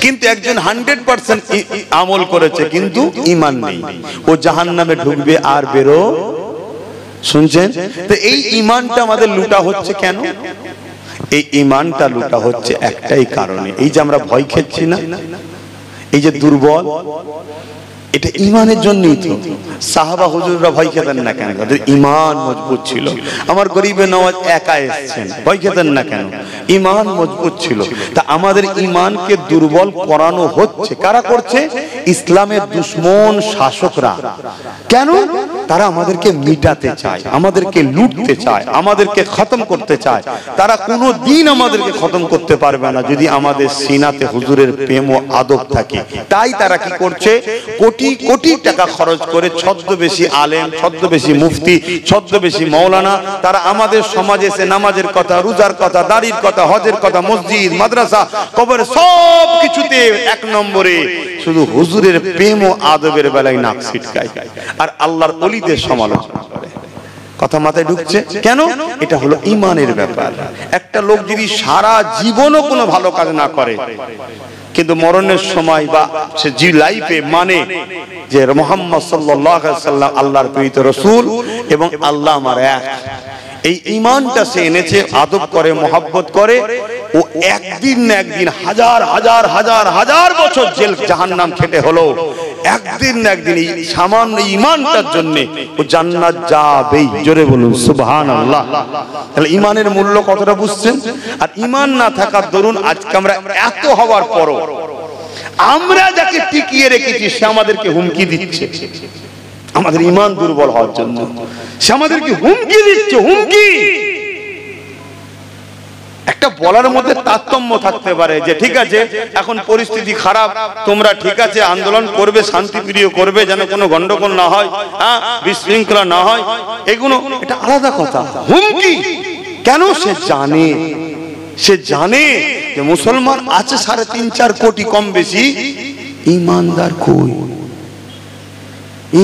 কিন্তু একজন 100% আমল করেছে কিন্তু ঈমান নেই, ও জাহান্নামে ঢুকবে আর বেরো। শুনছেন? তো এই ঈমানটা আমাদের লুটা হচ্ছে কেন? এই ঈমানটা লুটা হচ্ছে একটাই কারণে, এই যে আমরা ভয় খেচ্ছি না, এই যে দুর্বল, এটা ঈমানের জন্যই তো। সাহাবা হুজুররা ভয় খেতেন না কেন? তাদের ঈমান মজবুত ছিল। আমার গরিবে নওয়াজ একা এসেছেন, ভয় খেতেন না কেন? ঈমান মজবুত ছিল। তা আমাদের ঈমানকে দুর্বল করানো হচ্ছে। কারা করছে? ইসলামের দুশমন শাসকরা। কেন? তারা আমাদেরকে মিটাতে চায়, আমাদেরকে লুটতে চায়, আমাদেরকে খতম করতে চায়। তারা কোনো দিন আমাদেরকে খতম করতে পারবে না যদি আমাদের সিনাতে হুজুরের প্রেম ও আদব থাকে। তাই তারা কি করছে? কোটি কোটি টাকা খরচ করে ছদ্মবেশী আলেম, ছদ্মবেশী মুফতি, ছদ্মবেশী মাওলানা, তারা আমাদের সমাজে এসে নামাজের কথা, রোজার কথা, দাড়ির কথা, হজের কথা, মসজিদ, মাদ্রাসা, কবর সব কিছুতে এক নম্বরে, শুধু হুজুরের প্রেম ও আদবের বেলায় নাক ছিটকায় আর আল্লাহর ওলিদের সমালোচনা করে। কথা মাথায় ঢুকছে? কেন? এটা হলো ঈমানের ব্যাপার। একটা লোক যদি সারা জীবনও কোনো ভালো কাজ না করে কিন্তু মরণের সময় বা সে জি লাইফে মানে যে মুহাম্মদ সাল্লাল্লাহু আলাইহি ওয়াসাল্লাম আল্লাহর প্রেরিত রাসূল এবং আল্লাহ আমার এক, এই ঈমানটা সে এনেছে, আদব করে, মহব্বত করে, ও একদিন না একদিন হাজার হাজার হাজার হাজার বছর জেল জাহান্নাম খেটে হলো একদিন না একদিন এই সামান্য ঈমানটার জন্য ও জান্নাত যাবেই। জোরে বলুন সুবহানাল্লাহ। তাহলে ঈমানের মূল্য কতটা বুঝছেন? আর ঈমান না থাকার দরুন আজকে আমরা এত হওয়ার পরও আমরা যাকে টিকিয়ে রেখেছি সে আমাদেরকে হুমকি দিচ্ছে আমাদের ঈমান দুর্বল হওয়ার জন্য। সে আমাদেরকে হুমকি দিচ্ছে, হুমকি। একটা বলার মধ্যে তারতম্য থাকতে পারে যে ঠিক আছে এখন পরিস্থিতি খারাপ, তোমরা ঠিক আছে আন্দোলন করবে, শান্তিপ্রিয় করবে, যেন কোনো গন্ডগোল না হয়, বিশৃঙ্খলা না হয়, এগুলো এটা আলাদা কথা। হুমকি কেন? সে জানে যে মুসলমান আছে 3.5-4 কোটি কম বেশি, ঈমানদার কই?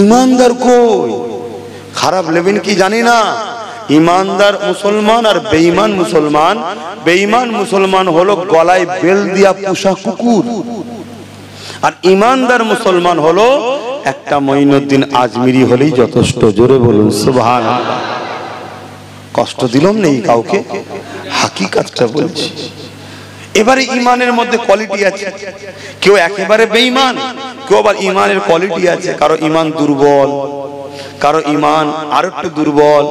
ঈমানদার কই? খারাপ লেবেন কি জানি না। ঈমানদার মুসলমান আর বেঈমান মুসলমান, বেঈমান মুসলমান হলো গলায় বেল দিয়া পোষা কুকুর, আর ঈমানদার মুসলমান হলো একটা মঈনুদ্দিন আজমিরি হলেই যথেষ্ট। জোরে বলুন সুবহানাল্লাহ। কষ্ট দিলাম নেই কাউকে, হাকিকাতটা বলছি। এবারে ঈমানের মধ্যে কোয়ালিটি আছে, কেউ একেবারে বেঈমান, কেউ আবার ঈমানের কোয়ালিটি আছে। কারো ঈমান দুর্বল, কারো ঈমান আর একটু দুর্বল,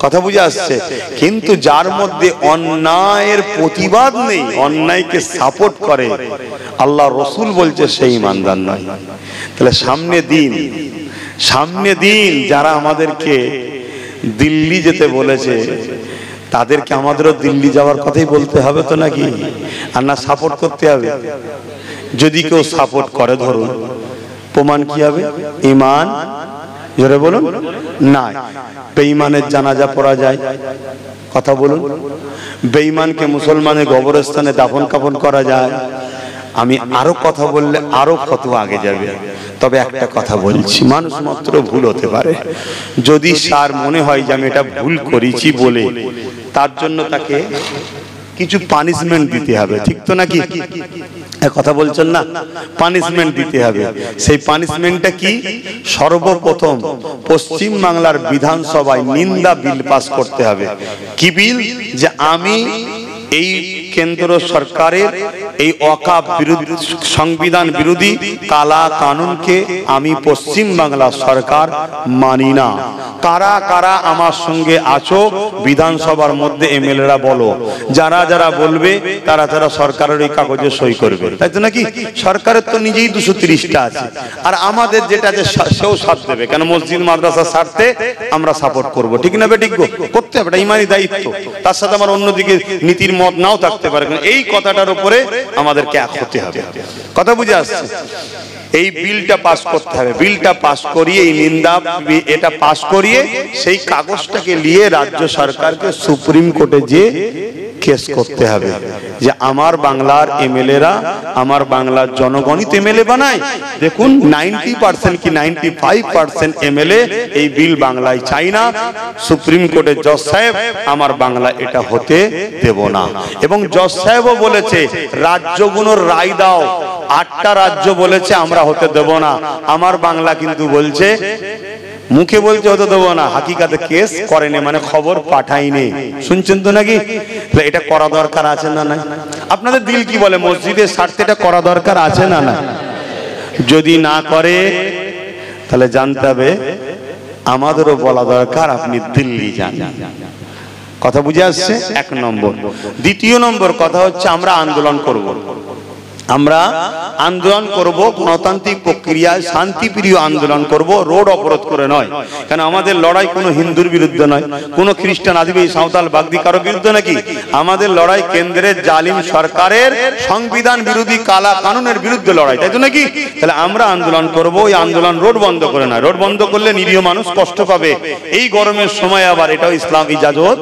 কথা বুঝে আসছে? কিন্তু যার মধ্যে অন্যায়ের প্রতিবাদ নেই, অন্যায়কে সাপোর্ট করে, আল্লাহ রসুল বলছে সেই ইমানদার নয়। তাহলে সামনে দিন যারা আমাদেরকে দিল্লি যেতে বলেছে, তাদেরকে আমাদেরও দিল্লি যাওয়ার কথাই বলতে হবে তো নাকি? আর না সাপোর্ট করতে হবে? যদি কেউ সাপোর্ট করে, ধরুন, প্রমাণ কি হবে? ঈমান, জোরে বলুন না। বেঈমানের জানাজা পড়া যায়, কথা বলুন। বেঈমানকে মুসলমানের কবরস্থানে দাফন কাফন করা যায়। আমি আরো কথা বললে আরো ফতোয়া আগে যাবে, তবে একটা কথা বলছি, মানুষ মাত্র ভুল হতে পারে। যদি স্যার মনে হয় যে আমি এটা ভুল করেছি বলে, তার জন্য তাকে কিছু পানিশমেন্ট দিতে হবে, ঠিক তো নাকি? কথা বলছেন না? পানিশমেন্ট দিতে হবে। সেই পানিশমেন্টটা কি? সর্বপ্রথম পশ্চিম বাংলার বিধানসভায় নিন্দা বিল পাস করতে হবে। কি বিল? যে আমি এই কেন্দ্র সরকারের এই ওয়াকফ বিরোধী, সংবিধান বিরোধী কালা কানুনকে আমি পশ্চিম বাংলা সরকার মানি না। কারা কারা আমার সঙ্গে আছো বিধানসভার মধ্যে এমএলএরা বলো। যারা যারা বলবে তারা তারা সরকারের এই কাগজে সই করবে, তাই তো নাকি? সরকারের তো নিজেই 230টা আছে, আর আমাদের যেটা আছে সেও সাথ দেবে। কেন? মসজিদ মাদ্রাসা স্বার্থে আমরা সাপোর্ট করব, ঠিক না বেঠিক? করতে হবে, এটা ইমানি দায়িত্ব। তার সাথে আমার অন্যদিকে নীতির মত নাও থাকতে পারে, এই কথাটার উপরে আমাদেরকে এক হতে হবে। কথা বুঝে আসছে? এই বিলটা পাস করতে হবে। বিলটা পাস করিয়ে, এই নিন্দা এটা পাস করিয়ে সেই কাগজটাকে নিয়ে রাজ্য সরকারকে সুপ্রিম কোর্টে যে কেস করতে হবে যে আমার বাংলার এমএলএরা আমার বাংলার জনগণিত এমএলএ বানায়। দেখুন 90% কি 95% এমএলএ এই বিল বাংলায় চাই না। সুপ্রিম কোর্টের জজ সাহেব আমার বাংলা এটা হতে দেব না। এবং জজ সাহেবও বলেছে রাজ্যগুলোর রায় দাও। 8টা রাজ্য বলেছে আমরা হতে দেব না। আমার বাংলা কিন্তু বলছে, মুখে বলছে হতে দেবো না, হাকিকাতে কেস করেনি, মানে খবর পাঠাইনি। শুনছেন তো নাকি? এটা করা দরকার আছে না নাই? আপনাদের দিল কি বলে? মসজিদের স্বার্থে এটা করা দরকার আছে না না? যদি না করে তাহলে জানতে হবে আমাদেরও বলা দরকার আপনি দিল্লি যান। কথা বুঝে আসছে? 1 নম্বর। দ্বিতীয় নম্বর কথা হচ্ছে আমরা আন্দোলন করব। আমরা আন্দোলন করব গণতান্ত্রিক প্রক্রিয়ায়, শান্তিপ্রিয় আন্দোলন করব, রোড অবরোধ করে নয়। কারণ আমাদের লড়াই কোনো হিন্দুর বিরুদ্ধে নয়, কোনো খ্রিস্টান, আদিবাসী, সাঁওতাল, বাগদি কারো বিরুদ্ধে নাকি। আমাদের লড়াই কেন্দ্রের জালিম সরকারের সংবিধান বিরোধী কালা কানুনের বিরুদ্ধে লড়াই, তাই তো নাকি? তাহলে আমরা আন্দোলন করব। এই আন্দোলন রোড বন্ধ করে না। রোড বন্ধ করলে নিরীহ মানুষ কষ্ট পাবে। এই গরমের সময় আবার এটাও ইসলাম ইজাজত।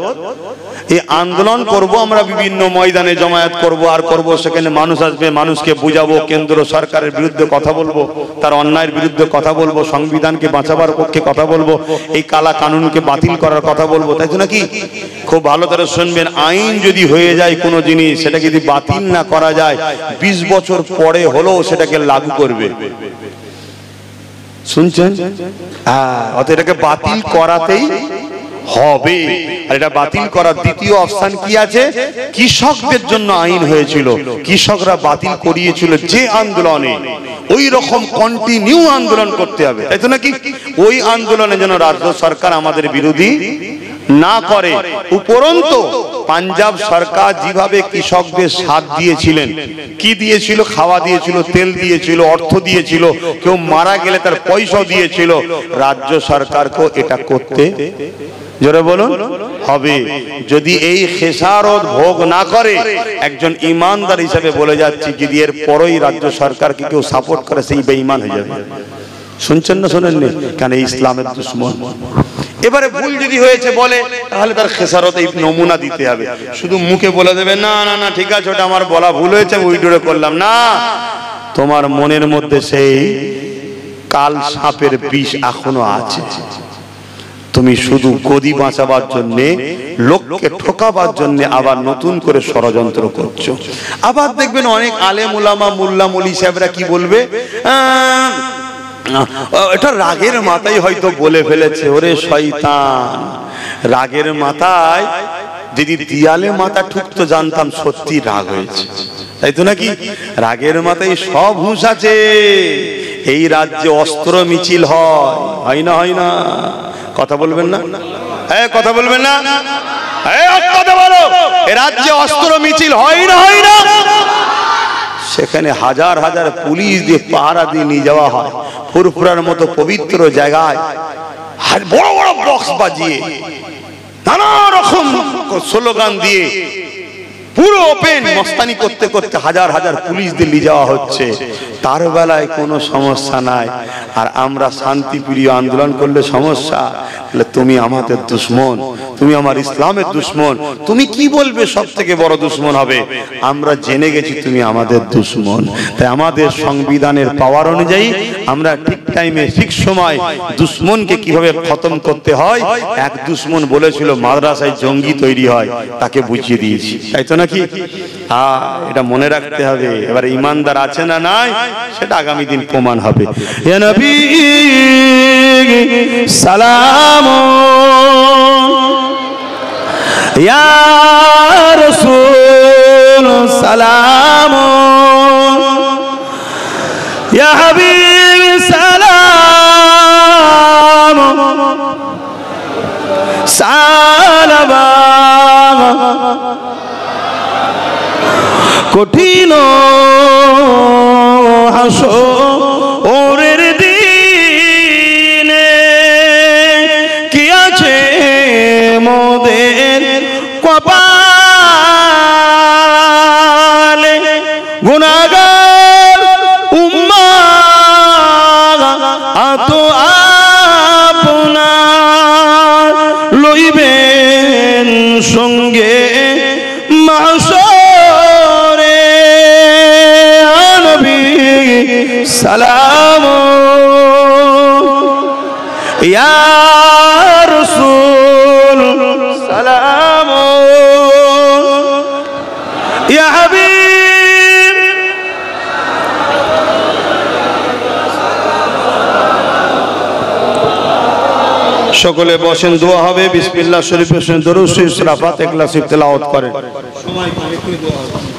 এই আন্দোলন করব আমরা, বিভিন্ন ময়দানে জমায়েত করব আর করব। সেখানে মানুষ আসবে, মানুষকে বুঝাবো, কেন্দ্র সরকারের বিরুদ্ধে কথা বলবো, তার অন্যায়ের বিরুদ্ধে কথা বলবো, সংবিধানকে বাঁচাবার পক্ষে কথা বলবো, এই কালা কানুনকে বাতিল করার কথা বলবো, তাই তো নাকি? খুব ভালো করে শুনবেন, আইন যদি হয়ে যায় কোনো জিনিস, সেটাকে যদি বাতিল না করা যায় 20 বছর পরে হলেও সেটাকে লাগু করবে। শুনছেন? অত এটাকে বাতিল করাতেই হবে। আর এটা বাতিল করার দ্বিতীয় অপশন কি আছে? কৃষকদের জন্য আইন হয়েছিল, কৃষকরা বাতিল করিয়েছিল যে আন্দোলনে, ওই রকম কন্টিনিউ আন্দোলন করতে হবে, তাই তো নাকি? ওই আন্দোলনে যেন রাজ্য সরকার আমাদের বিরোধী না করে। উপরন্তু পাঞ্জাব সরকার যেভাবে কৃষকদের সাথ দিয়েছিলেন, কি দিয়েছিল? খাওয়া দিয়েছিল, তেল দিয়েছিল, অর্থ দিয়েছিল, কেউ মারা গেলে তার পয়সা দিয়েছিল। রাজ্য সরকারকেও এটা করতে, জোরে বলুন, হবে। যদি এই খেসারত ভোগ না করে, একজন ইমানদার হিসেবে বলে যাচ্ছি, যদি এর পরেই রাজ্য সরকারকে কেউ সাপোর্ট করে, সেই বেঈমান হয়ে যাবে। শুনছেন না শোনেননি? কেন? ইসলামের দুশমন। এবারে ভুল যদি হয়েছে বলে, তাহলে তার খেসারত এই নমুনা দিতে হবে। শুধু মুখে বলে দেবে না না না ঠিক আছে, ওটা আমার বলা ভুল হয়েছে, উইডোরে করলাম না। তোমার মনের মধ্যে সেই কাল সাপের বিষ এখনো আছে। তুমি শুধু গদি বাঁচাবার জন্য, লোককে ঠকাবার জন্য আবার নতুন করে ষড়যন্ত্র করছো। আবার দেখবেন অনেক আলেম উলামা, মোল্লা মৌলী সাহেবরা কি বলবে, এটা রাগের মাথায় হয়তো বলে ফেলেছে। ওরে শয়তান, রাগের মাথায় যদি দিয়ালে মাথা ঠুকতো জানতাম সত্যি রাগ হয়েছে, তাই তো নাকি? রাগের মাথায় সব হুঁশ আছে। এই রাজ্যে অস্ত্র মিছিল হয় না? হয় না? কথা বলবেন না? কথা বলবেন না? কথা বলো। এ রাজ্যে অস্ত্র মিছিল হয় না, হয় না? সেখানে হাজার হাজার পুলিশ দিয়ে পাহারা দিয়ে নিয়ে যাওয়া হয় ফুরফুরার মতো পবিত্র জায়গায়, বড় বড় বক্স বাজিয়ে নানা রকম স্লোগান দিয়ে পুরো ওপেন মস্তানি করতে করতে হাজার হাজার পুলিশ দিয়ে নিয়ে যাওয়া হচ্ছে। তার বেলায় কোনো সমস্যা নাই, আর আমরা শান্তিপ্রিয় আন্দোলন করলে সমস্যা। তুমি আমাদের দুশ্মন, তুমি আমার ইসলামের দুশ্মন, তুমি কি বলবে সব থেকে বড় দুশ্মন হবে। আমরা জেনে গেছি তুমি আমাদের দুশ্মন, তাই আমাদের সংবিধানের পাওয়ার অনুযায়ী আমরা ঠিক টাইমে ঠিক সময় দুশ্মনকে কিভাবে খতম করতে হয়, এক দুশ্মন বলেছিল মাদ্রাসায় জঙ্গি তৈরি হয়, তাকে বুঝিয়ে দিয়েছি, তাই তো নাকি? এটা মনে রাখতে হবে। এবার ইমানদার আছে না নাই সেটা আগামী দিন প্রমাণ হবে। ইয়া নবী সালাম, ইয়া রাসূল সালাম, ইয়া হাবিব সালাম, সালাম। কঠিন হাসরের দিনে কি আছে মোদের কপালে, গুনাহগার উম্মাত আপনার লইবেন সঙ্গে মাহশরে। নবী সালাম, ইয়া রাসূল সালাম, ইয়া হাবিব। সকলে বসেন, দোয়া হবে। বিসমিল্লাহ শরীফের দরুদ শরীফ, সূরা ফাতিহা, ইখলাস তেলাওয়াত করেন। সময় কম, একটু দোয়া হবে।